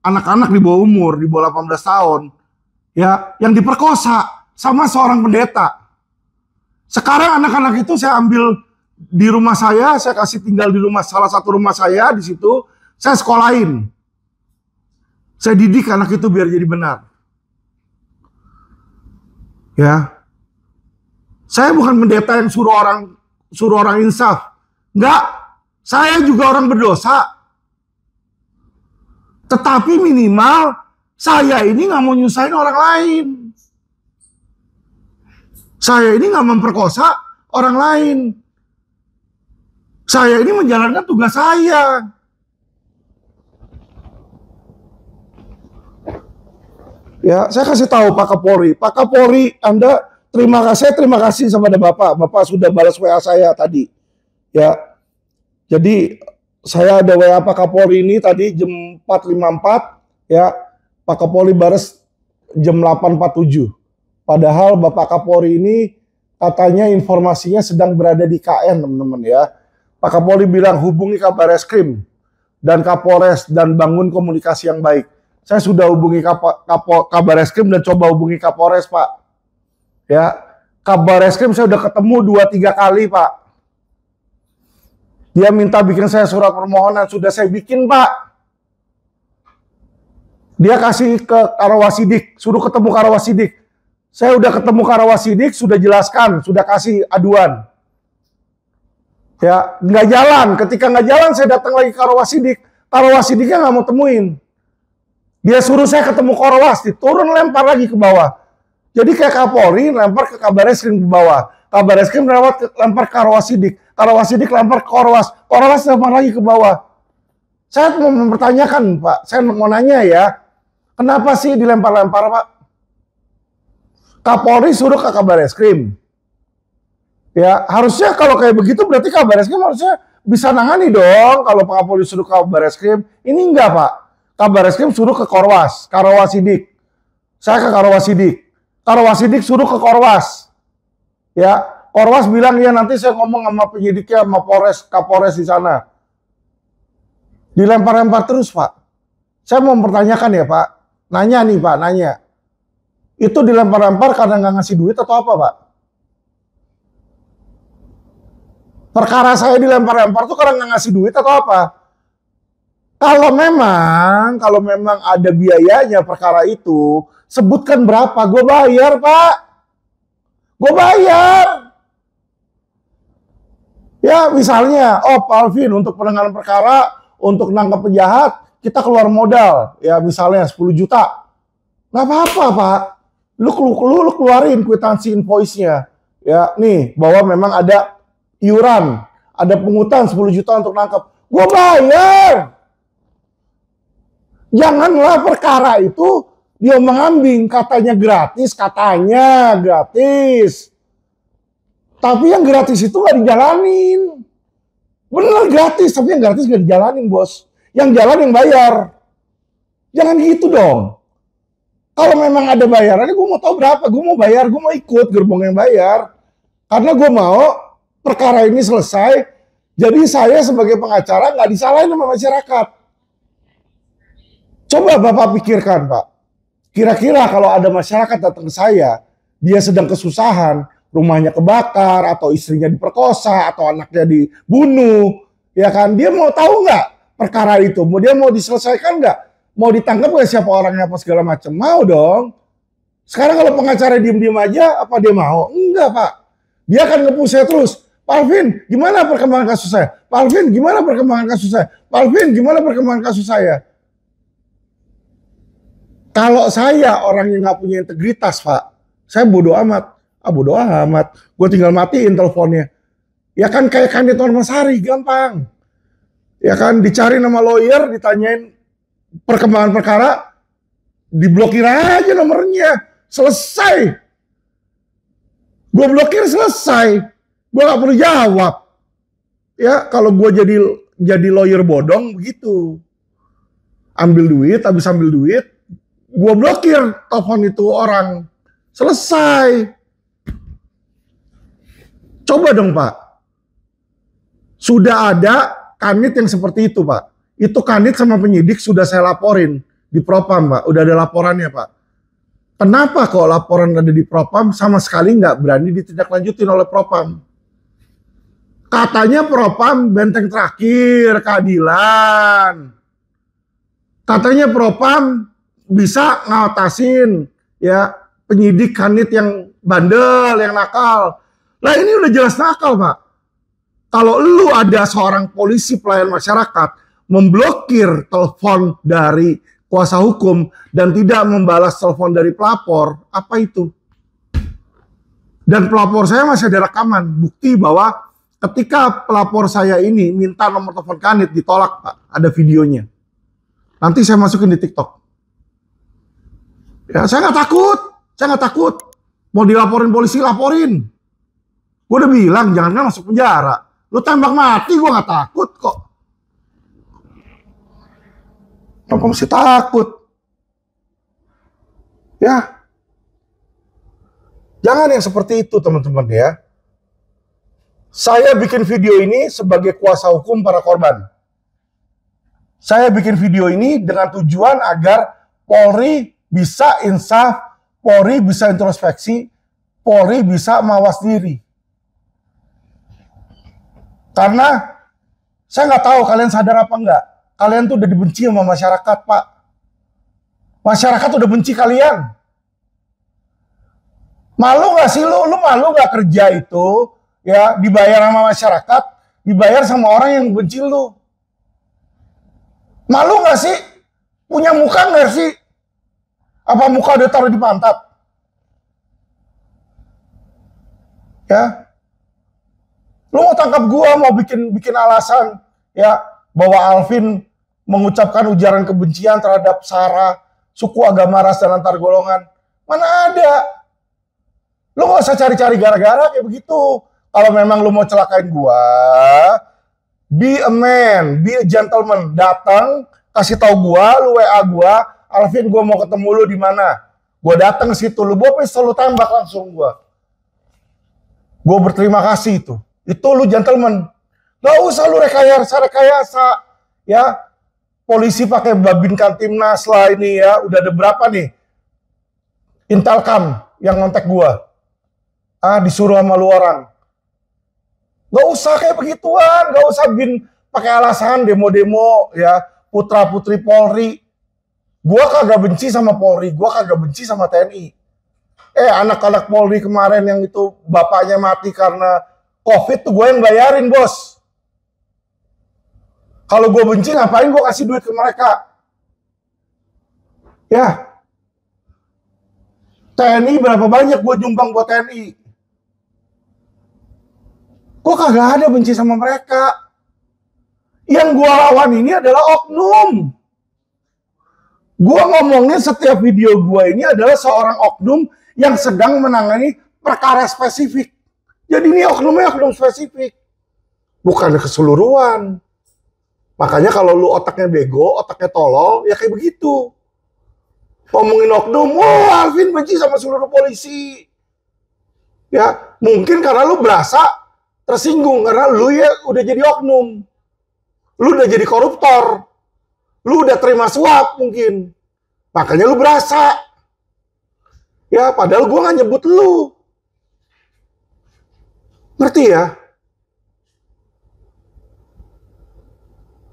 anak-anak di bawah umur, di bawah 18 tahun. Ya, yang diperkosa sama seorang pendeta. Sekarang anak-anak itu saya ambil di rumah saya kasih tinggal di rumah, salah satu rumah saya di situ, saya sekolahin. Saya didik anak itu biar jadi benar. Ya. Saya bukan pendeta yang suruh orang insaf. Enggak. Saya juga orang berdosa. Tetapi minimal saya ini nggak mau nyusahin orang lain. Saya ini nggak memperkosa orang lain. Saya ini menjalankan tugas saya. Ya, saya kasih tahu Pak Kapolri. Pak Kapolri, Anda terima kasih sama Bapak. Bapak sudah balas WA saya tadi. Ya, jadi saya ada WA Pak Kapolri ini tadi jam 4.54. Ya. Pak Kapolri balas jam 8.47. Padahal Bapak Kapolri ini katanya informasinya sedang berada di KN, teman-teman ya. Pak Kapolri bilang hubungi Kabareskrim dan Kapolres dan bangun komunikasi yang baik. Saya sudah hubungi Kabar Eskrim dan coba hubungi Kapolres, Pak. Ya, Kabar Eskrim saya udah ketemu 2-3 kali, Pak. Dia minta bikin saya surat permohonan, sudah saya bikin, Pak. Dia kasih ke Karawasidik, suruh ketemu Karawasidik. Saya udah ketemu Karawasidik, sudah jelaskan, sudah kasih aduan. Ya, nggak jalan. Ketika nggak jalan, saya datang lagi ke Karawasidik. Karawasidiknya nggak mau temuin. Dia suruh saya ketemu Korwas, turun lempar lagi ke bawah. Jadi kayak Kapolri lempar ke Kabar Eskrim ke bawah. Kabar Eskrim lempar ke Karawasidik. Karawasidik lempar ke Korwas. Korwas lempar lagi ke bawah. Saya mau mempertanyakan, Pak. Saya mau nanya ya. Kenapa sih dilempar-lempar, Pak? Kapolri suruh ke Kabar Eskrim. Ya, harusnya kalau kayak begitu berarti Kabar Eskrim harusnya bisa nangani dong kalau Pak Kapolri suruh ke Kabar Eskrim. Ini enggak, Pak. Kabar Eskrim suruh ke Korwas, Karawasidik. Saya ke Karawasidik. Karawasidik suruh ke Korwas. Ya, Korwas bilang ya nanti saya ngomong sama penyidiknya, sama Kapolres di sana. Dilempar-lempar terus, Pak. Saya mau mempertanyakan ya, Pak. Nanya nih, Pak, nanya. Itu dilempar-lempar karena nggak ngasih duit atau apa, Pak? Perkara saya dilempar-lempar tuh karena nggak ngasih duit atau apa? Kalau memang ada biayanya perkara itu, sebutkan berapa, gue bayar, Pak. Gue bayar. Ya, misalnya, Pak Alvin, untuk penanganan perkara, untuk nangkap penjahat, kita keluar modal. Ya, misalnya 10 juta. Nggak apa-apa, Pak. Lu keluarin kwitansi invoice-nya. Ya, nih, bahwa memang ada iuran, ada pungutan 10 juta untuk nangkap. Gue bayar. Janganlah perkara itu dia mengambing, katanya gratis. Tapi yang gratis itu nggak dijalanin. Bener gratis, tapi yang gratis nggak dijalanin, bos. Yang jalan yang bayar. Jangan gitu dong. Kalau memang ada bayarannya, gue mau tahu berapa. Gue mau bayar, gue mau ikut gerbong yang bayar. Karena gue mau perkara ini selesai. Jadi saya sebagai pengacara nggak disalahin sama masyarakat. Coba Bapak pikirkan, Pak. Kira-kira kalau ada masyarakat datang ke saya, dia sedang kesusahan, rumahnya kebakar, atau istrinya diperkosa, atau anaknya dibunuh, ya kan? Dia mau tahu nggak perkara itu? Dia mau diselesaikan nggak? Mau ditangkap nggak siapa orangnya apa segala macam? Mau dong. Sekarang kalau pengacara diem-diem aja, apa dia mau? Enggak, Pak. Dia akan nge-push saya terus. Pak Alvin, gimana perkembangan kasus saya? Pak Alvin, gimana perkembangan kasus saya? Pak Alvin, gimana perkembangan kasus saya? Kalau saya orang yang nggak punya integritas, Pak, saya bodoh amat. Bodoh amat. Gue tinggal matiin teleponnya. Ya kan kayak Kanit Ormasari, gampang. Ya kan dicari nama lawyer, ditanyain perkembangan perkara, diblokir aja nomornya. Selesai. Gue blokir, selesai. Gue nggak perlu jawab. Ya kalau gue jadi lawyer bodong begitu. Ambil duit, habis ambil duit, gue blokir telepon itu orang. Selesai. Coba dong, Pak. Sudah ada Kanit yang seperti itu, Pak. Itu Kanit sama penyidik sudah saya laporin di Propam, Pak. Udah ada laporannya, Pak. Kenapa kok laporan ada di Propam sama sekali nggak berani ditindaklanjutin oleh Propam? Katanya Propam benteng terakhir keadilan. Katanya Propam bisa ngatasin ya penyidik Kanit yang bandel, yang nakal. Lah ini udah jelas nakal, Pak. Kalau lu ada seorang polisi pelayan masyarakat memblokir telepon dari kuasa hukum dan tidak membalas telepon dari pelapor, apa itu? Dan pelapor saya masih ada rekaman, bukti bahwa ketika pelapor saya ini minta nomor telepon Kanit ditolak, Pak. Ada videonya. Nanti saya masukin di TikTok. Ya, saya nggak takut. Mau dilaporin polisi, laporin. Gue udah bilang, jangan masuk penjara. Lu tembak mati, gue nggak takut kok. Kenapa mesti takut? Ya. Jangan yang seperti itu, teman-teman ya. Saya bikin video ini sebagai kuasa hukum para korban. Saya bikin video ini dengan tujuan agar Polri bisa insaf, Polri bisa introspeksi, Polri bisa mawas diri. Karena saya nggak tahu kalian sadar apa enggak, kalian tuh udah dibenci sama masyarakat, Pak. Masyarakat udah benci kalian. Malu nggak sih lu? Lu malu nggak kerja itu ya dibayar sama masyarakat, dibayar sama orang yang benci lu? Malu nggak sih? Punya muka nggak sih? Apa muka udah taruh di pantat? Ya, lu mau tangkap gua, mau bikin alasan ya bahwa Alvin mengucapkan ujaran kebencian terhadap sara, suku, agama, ras, dan antar golongan. Mana ada? Lu gak usah cari-cari gara-gara kayak begitu. Kalau memang lu mau celakain gua, be a man, be a gentleman. Datang, kasih tahu gua, lu WA gua, Alvin gua mau ketemu lu di mana. Gua datang ke situ, lu bawa pistol, lu tembak langsung gua. Gua berterima kasih itu. Itu lu gentleman. Gak usah lu rekayasa. Ya, polisi pakai Babin Kamtibnas lah ini ya. Udah ada berapa nih? Intelkam yang ngontek gua. Disuruh sama lu orang. Gak usah kayak begituan, gak usah pakai alasan demo-demo ya, putra-putri Polri. Gua kagak benci sama Polri, gua kagak benci sama TNI. Anak-anak Polri kemarin yang itu bapaknya mati karena COVID tuh gue yang bayarin, bos. Kalau gue benci ngapain gue kasih duit ke mereka? Ya. TNI berapa banyak gue nyumbang buat TNI? Gue kagak ada benci sama mereka. Yang gue lawan ini adalah oknum. Gue ngomongin setiap video gue ini adalah seorang oknum yang sedang menangani perkara spesifik. Jadi ini oknumnya oknum spesifik. Bukan keseluruhan. Makanya kalau lu otaknya bego, otaknya tolol, ya kayak begitu. Ngomongin oknum, Alvin benci sama seluruh polisi. Ya, mungkin karena lu berasa tersinggung karena lu ya udah jadi oknum. Lu udah jadi koruptor. Lu udah terima suap mungkin. Makanya lu berasa. Ya, padahal gua nggak nyebut lu. Ngerti ya?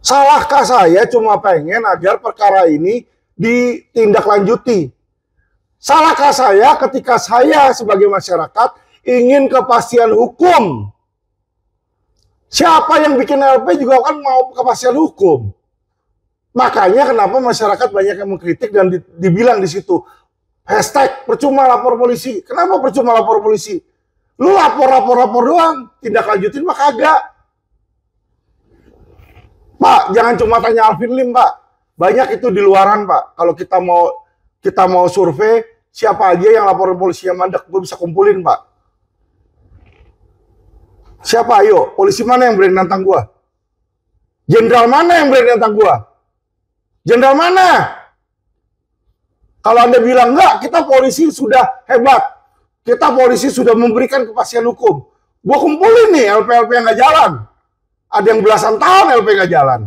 Salahkah saya cuma pengen agar perkara ini ditindaklanjuti? Salahkah saya ketika saya sebagai masyarakat ingin kepastian hukum? Siapa yang bikin LP juga kan mau kepastian hukum. Makanya kenapa masyarakat banyak yang mengkritik dan dibilang di situ hashtag percuma lapor polisi. Kenapa percuma lapor polisi? Lu lapor doang, tindak lanjutin mah kagak. Pak, jangan cuma tanya Alvin Lim, Pak. Banyak itu di luaran, Pak. Kalau kita mau survei siapa aja yang laporan polisi yang mandek, gue bisa kumpulin, Pak. Siapa ayo? Polisi mana yang berani nantang gua? Jenderal mana yang berani nantang gua? Jenderal mana? Kalau Anda bilang enggak, kita polisi sudah hebat. Kita polisi sudah memberikan kepastian hukum. Gua kumpulin nih LP-LP yang nggak jalan. Ada yang belasan tahun LP nggak jalan.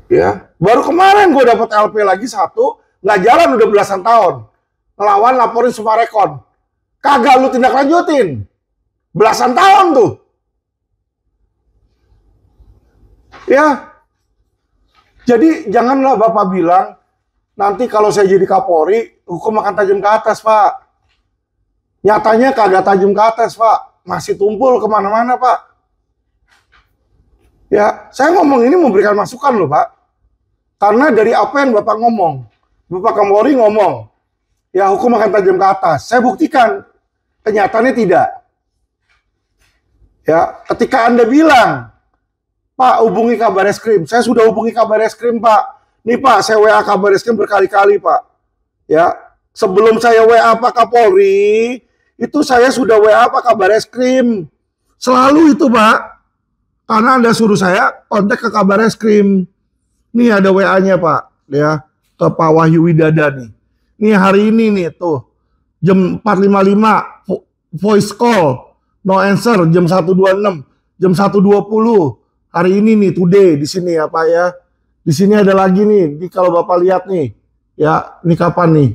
Ya, baru kemarin gue dapat LP lagi satu, nggak jalan udah belasan tahun. Ngelawan laporin Sumarekon. Kagak lu tindak lanjutin. Belasan tahun tuh. Ya. Jadi janganlah Bapak bilang, nanti kalau saya jadi Kapolri, hukum akan tajam ke atas, Pak. Nyatanya kagak tajam ke atas, Pak. Masih tumpul kemana-mana, Pak. Ya, saya ngomong ini memberikan masukan loh, Pak. Karena dari apa yang Bapak ngomong, Bapak Kapolri ngomong, ya hukum akan tajam ke atas. Saya buktikan, kenyataannya tidak. Ya, ketika Anda bilang, Pak, hubungi Kabareskrim. Saya sudah hubungi Kabareskrim, Pak. Nih, Pak, saya WA Kabareskrim berkali-kali, Pak. Ya, sebelum saya WA Pak Kapolri, itu saya sudah WA Pak Kabareskrim. Selalu itu, Pak. Karena Anda suruh saya kontak ke Kabareskrim. Nih ada WA-nya, Pak. Ya, ke Pak Wahyu Widada nih. Nih hari ini nih, tuh. Jam 4.55, voice call. No answer, jam 1.26. Jam 1.20. Hari ini nih, today, di sini ya, Pak ya. Di sini ada lagi nih, kalau Bapak lihat nih, ya ini kapan nih?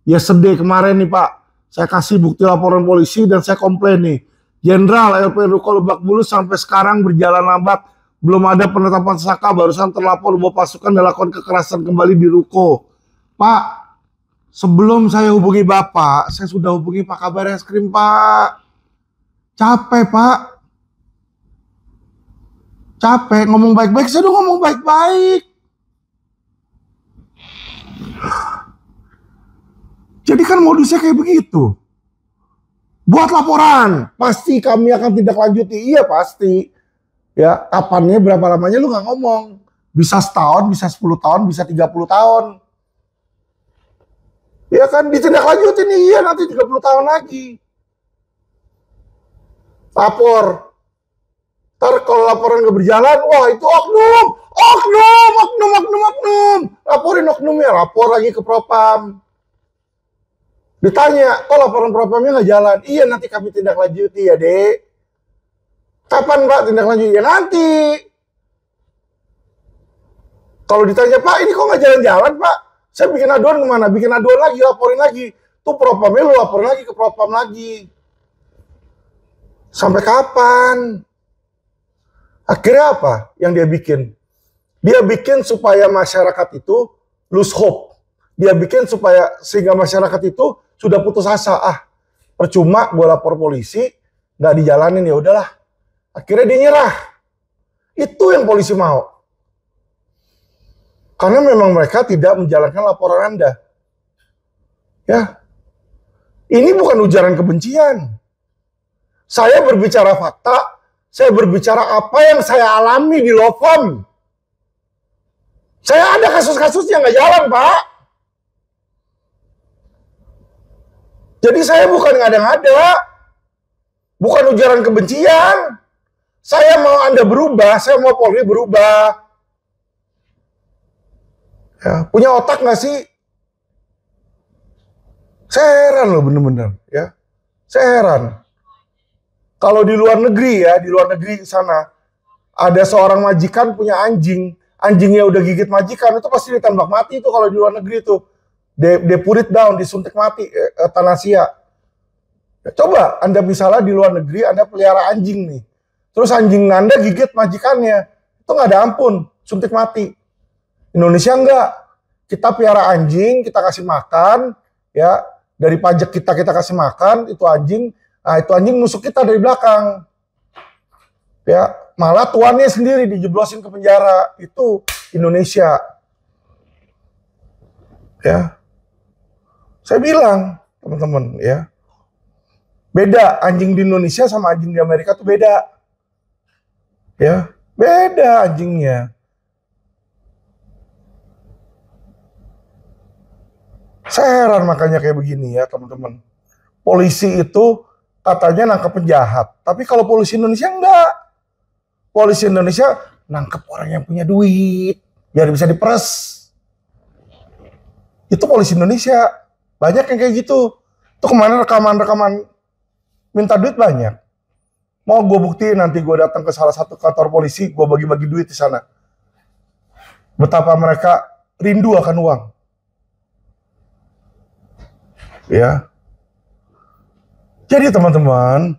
Yesterday kemarin nih Pak, saya kasih bukti laporan polisi dan saya komplain nih. Jenderal LP Ruko Lebak Bulus sampai sekarang berjalan lambat, belum ada penetapan tersangka, barusan terlapor bahwa pasukan melakukan kekerasan kembali di Ruko. Pak, sebelum saya hubungi Bapak, saya sudah hubungi Pak Kabar Eskrim Pak. Capek Pak. Capek ngomong baik-baik, saya udah ngomong baik-baik. Jadi kan modusnya kayak begitu. Buat laporan, pasti kami akan tindak lanjuti. Iya pasti. Ya, kapannya berapa lamanya lu nggak ngomong. Bisa setahun, bisa 10 tahun, bisa 30 tahun. Ya kan ditindak lanjutin nih, iya nanti 30 tahun lagi. Lapor. Ntar kalau laporan nggak berjalan, wah itu oknum. Laporin oknumnya, lapor lagi ke Propam. Ditanya, kok laporan Propamnya nggak jalan? Iya nanti kami tindak lanjuti ya dek. Kapan Pak tindak lanjuti? Ya nanti. Kalau ditanya, Pak ini kok nggak jalan-jalan Pak? Saya bikin aduan kemana? Bikin aduan lagi, laporin lagi. Tuh Propamnya lu laporin lagi ke Propam lagi. Sampai kapan? Akhirnya apa yang dia bikin? Dia bikin supaya masyarakat itu lose hope. Dia bikin supaya sehingga masyarakat itu sudah putus asa. Ah, percuma gue lapor polisi, nggak dijalanin, ya udahlah. Akhirnya dia nyerah. Itu yang polisi mau. Karena memang mereka tidak menjalankan laporan Anda. Ya, ini bukan ujaran kebencian. Saya berbicara fakta, saya berbicara apa yang saya alami di Lofam. Saya ada kasus-kasus yang nggak jalan, Pak. Jadi saya bukan ngada-ngada, bukan ujaran kebencian. Saya mau Anda berubah, saya mau Polri berubah. Ya, punya otak nggak sih? Saya heran loh bener-bener, ya. Saya heran. Kalau di luar negeri ya, di luar negeri sana, ada seorang majikan punya anjing, anjingnya udah gigit majikan, itu pasti ditembak mati itu kalau di luar negeri itu. They put it down, disuntik mati, euthanasia. Ya, coba Anda misalnya di luar negeri, Anda pelihara anjing nih. Terus anjing Anda gigit majikannya. Itu nggak ada ampun, suntik mati. Indonesia enggak. Kita pelihara anjing, kita kasih makan, ya dari pajak kita kasih makan, itu anjing. Nah, itu anjing nusuk kita dari belakang. Ya, malah tuannya sendiri dijeblosin ke penjara. Itu Indonesia. Ya. Saya bilang, teman-teman, ya. Beda anjing di Indonesia sama anjing di Amerika tuh beda. Ya, beda anjingnya. Saya heran makanya kayak begini ya, teman-teman. Polisi itu katanya nangkep penjahat, tapi kalau polisi Indonesia enggak. Polisi Indonesia nangkep orang yang punya duit, biar bisa diperes. Itu polisi Indonesia. Banyak yang kayak gitu. Itu kemarin rekaman-rekaman minta duit banyak. Mau gue buktiin nanti gue datang ke salah satu kantor polisi, gue bagi-bagi duit di sana. Betapa mereka rindu akan uang. Ya. Jadi teman-teman,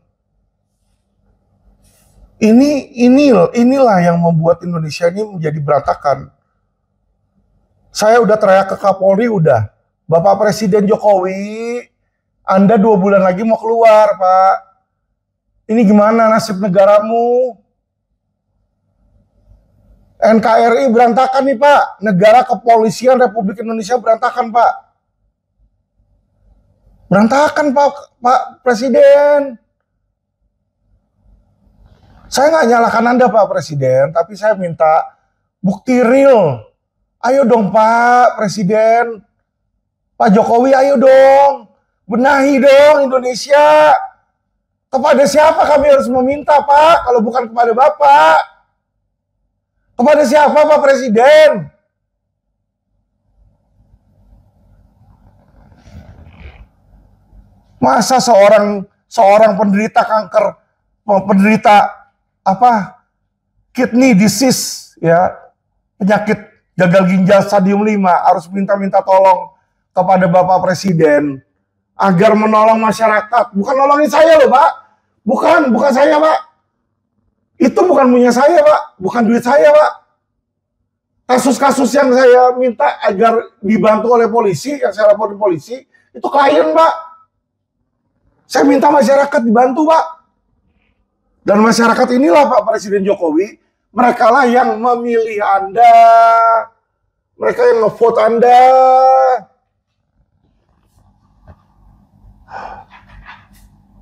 inilah yang membuat Indonesia ini menjadi berantakan. Saya udah teriak ke Kapolri, udah. Bapak Presiden Jokowi, Anda 2 bulan lagi mau keluar, Pak. Ini gimana nasib negaramu? NKRI berantakan nih, Pak. Negara Kepolisian Republik Indonesia berantakan, Pak. Berantakan, Pak Presiden. Saya nggak nyalahkan Anda, Pak Presiden, tapi saya minta bukti real. Ayo dong, Pak Presiden. Pak Jokowi, ayo dong. Benahi dong Indonesia. Kepada siapa kami harus meminta, Pak? Kalau bukan kepada Bapak. Kepada siapa, Pak Presiden? Masa seorang penderita kanker, penderita kidney disease, ya, penyakit gagal ginjal stadium 5 harus minta tolong kepada Bapak Presiden agar menolong masyarakat. Bukan nolongin saya loh, Pak. Bukan saya, Pak. Itu bukan punya saya, Pak. Bukan duit saya, Pak. Kasus-kasus yang saya minta agar dibantu oleh polisi, yang saya laporin polisi, itu klien, Pak. Saya minta masyarakat dibantu, Pak. Dan masyarakat inilah, Pak Presiden Jokowi, mereka lah yang memilih Anda. Mereka yang nge-vote Anda.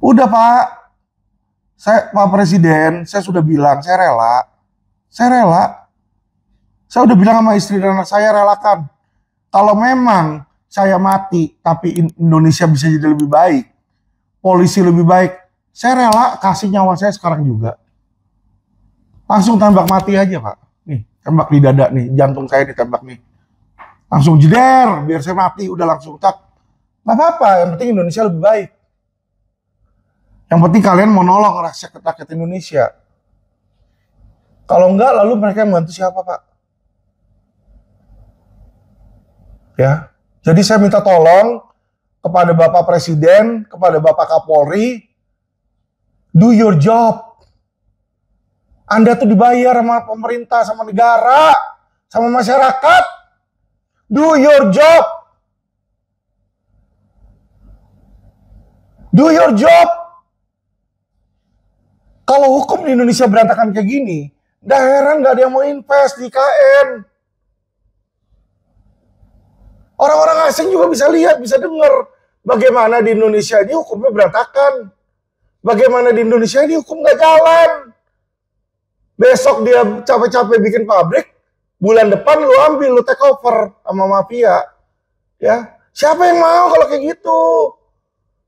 Udah, Pak. Pak Presiden, saya sudah bilang, saya rela. Saya udah bilang sama istri dan anak saya, relakan. Kalau memang saya mati, tapi Indonesia bisa jadi lebih baik, polisi lebih baik, saya rela kasih nyawa saya sekarang juga. Langsung tembak mati aja, Pak. Nih, tembak di dada nih, jantung saya ditembak nih. Langsung jeder, biar saya mati, udah langsung tak. Gak apa-apa, yang penting Indonesia lebih baik. Yang penting kalian mau nolong rakyat Indonesia. Kalau enggak, lalu mereka yang bantu siapa, Pak? Ya, jadi saya minta tolong kepada Bapak Presiden, kepada Bapak Kapolri, do your job. Anda tuh dibayar sama pemerintah, sama negara, sama masyarakat. Do your job. Do your job. Kalau hukum di Indonesia berantakan kayak gini, dah heran gak ada yang mau invest di IKN. Orang-orang asing juga bisa lihat, bisa dengar bagaimana di Indonesia ini hukumnya berantakan. Bagaimana di Indonesia ini hukum gak jalan. Besok dia capek-capek bikin pabrik, bulan depan lu ambil, lu take over sama mafia. Ya, siapa yang mau kalau kayak gitu?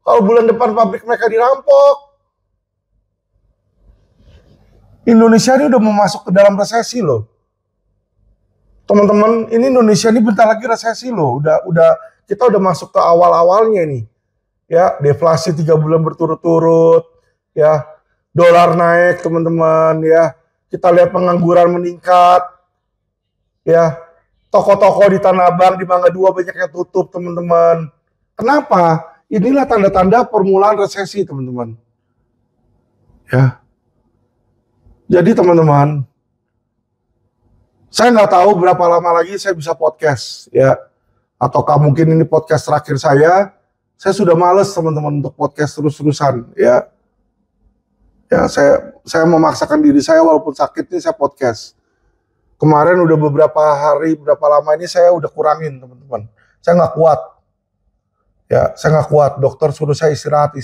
Kalau bulan depan pabrik mereka dirampok. Indonesia ini udah mau masuk ke dalam resesi loh. Teman-teman, ini Indonesia ini bentar lagi resesi loh. Kita udah masuk ke awal-awalnya nih. Ya, deflasi 3 bulan berturut-turut, ya. Dolar naik, teman-teman, ya. Kita lihat pengangguran meningkat. Ya. Toko-toko di Tanah Abang, di Mangga 2 banyak yang tutup, teman-teman. Kenapa? Inilah tanda-tanda permulaan resesi, teman-teman. Ya. Jadi, teman-teman, saya nggak tahu berapa lama lagi saya bisa podcast, ya. Ataukah mungkin ini podcast terakhir saya. Saya sudah males, teman-teman, untuk podcast terus-terusan, ya. Ya, saya memaksakan diri saya walaupun sakit ini saya podcast. Kemarin udah beberapa hari, berapa lama ini saya udah kurangin, teman-teman. Saya nggak kuat. Ya, saya nggak kuat. Dokter suruh saya istirahat.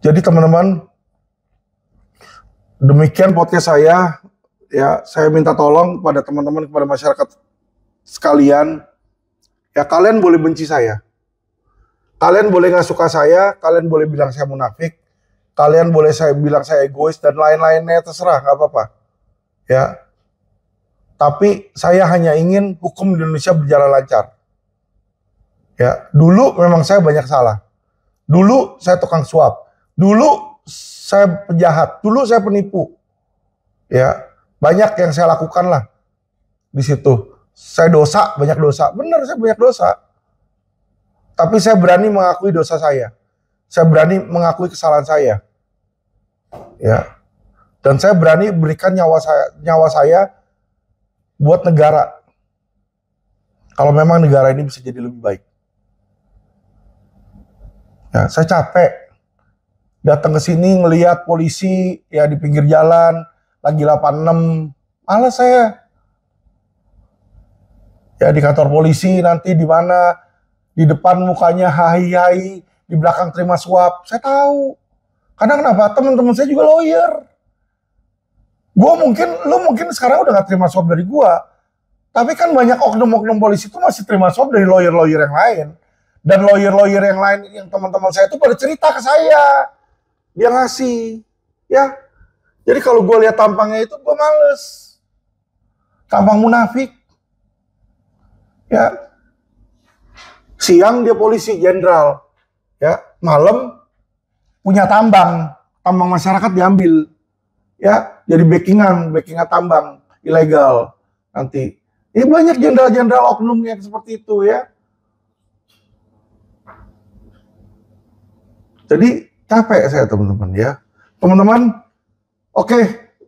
Jadi, teman-teman, demikian podcast saya. Ya, saya minta tolong kepada teman-teman, kepada masyarakat sekalian. Ya, kalian boleh benci saya. Kalian boleh nggak suka saya, kalian boleh bilang saya munafik, kalian boleh bilang saya egois dan lain-lainnya, terserah, nggak apa-apa. Ya, tapi saya hanya ingin hukum di Indonesia berjalan lancar. Ya, dulu memang saya banyak salah. Dulu saya tukang suap. Dulu saya penjahat. Dulu saya penipu. Ya, banyak yang saya lakukan lah di situ. Saya dosa, banyak dosa. Benar, saya banyak dosa. Tapi saya berani mengakui dosa saya. Saya berani mengakui kesalahan saya. Ya. Dan saya berani berikan nyawa saya buat negara. Kalau memang negara ini bisa jadi lebih baik. Ya, saya capek datang ke sini ngelihat polisi ya di pinggir jalan lagi 86. Malas saya. Ya, di kantor polisi nanti di mana? Di depan mukanya hai-hai, di belakang terima suap. Saya tahu. Karena kenapa? Teman-teman saya juga lawyer. Lu mungkin sekarang udah gak terima suap dari gua. Tapi kan banyak oknum-oknum polisi itu masih terima suap dari lawyer-lawyer yang lain. Dan lawyer-lawyer yang lain, yang teman-teman saya itu pada cerita ke saya. Dia ngasih. Ya. Jadi kalau gua lihat tampangnya itu, gua males. Tampang munafik. Ya. Siang dia polisi jenderal, ya, malam punya tambang masyarakat diambil, ya, jadi backingan tambang ilegal nanti. Ini banyak jenderal-jenderal oknum yang seperti itu ya. Jadi capek saya teman-teman ya. Teman-teman, oke,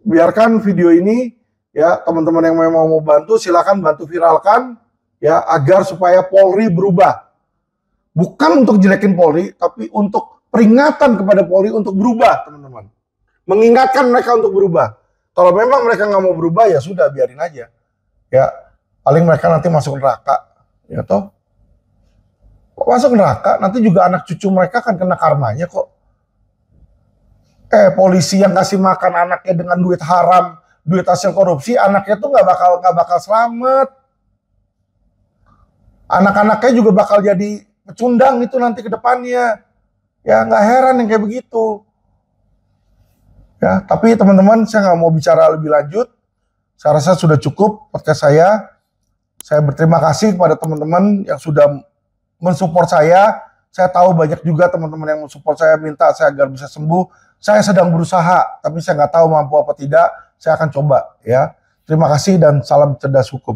biarkan video ini ya, teman-teman yang memang mau bantu silakan bantu viralkan ya, agar supaya Polri berubah. Bukan untuk jelekin Polri, tapi untuk peringatan kepada Polri untuk berubah, teman-teman. Mengingatkan mereka untuk berubah. Kalau memang mereka nggak mau berubah, ya sudah, biarin aja. Ya, paling mereka nanti masuk neraka. Ya toh? Kok masuk neraka? Nanti juga anak cucu mereka akan kena karmanya kok. Polisi yang kasih makan anaknya dengan duit haram, duit hasil korupsi, anaknya tuh nggak bakal selamat. Anak-anaknya juga bakal jadi pecundang itu nanti ke depannya. Ya nggak heran yang kayak begitu. Ya, tapi teman-teman, saya nggak mau bicara lebih lanjut. Saya rasa sudah cukup podcast saya. Saya berterima kasih kepada teman-teman yang sudah mensupport saya. Saya tahu banyak juga teman-teman yang mensupport saya, minta saya agar bisa sembuh. Saya sedang berusaha, tapi saya nggak tahu mampu apa tidak. Saya akan coba ya. Terima kasih dan salam cerdas hukum.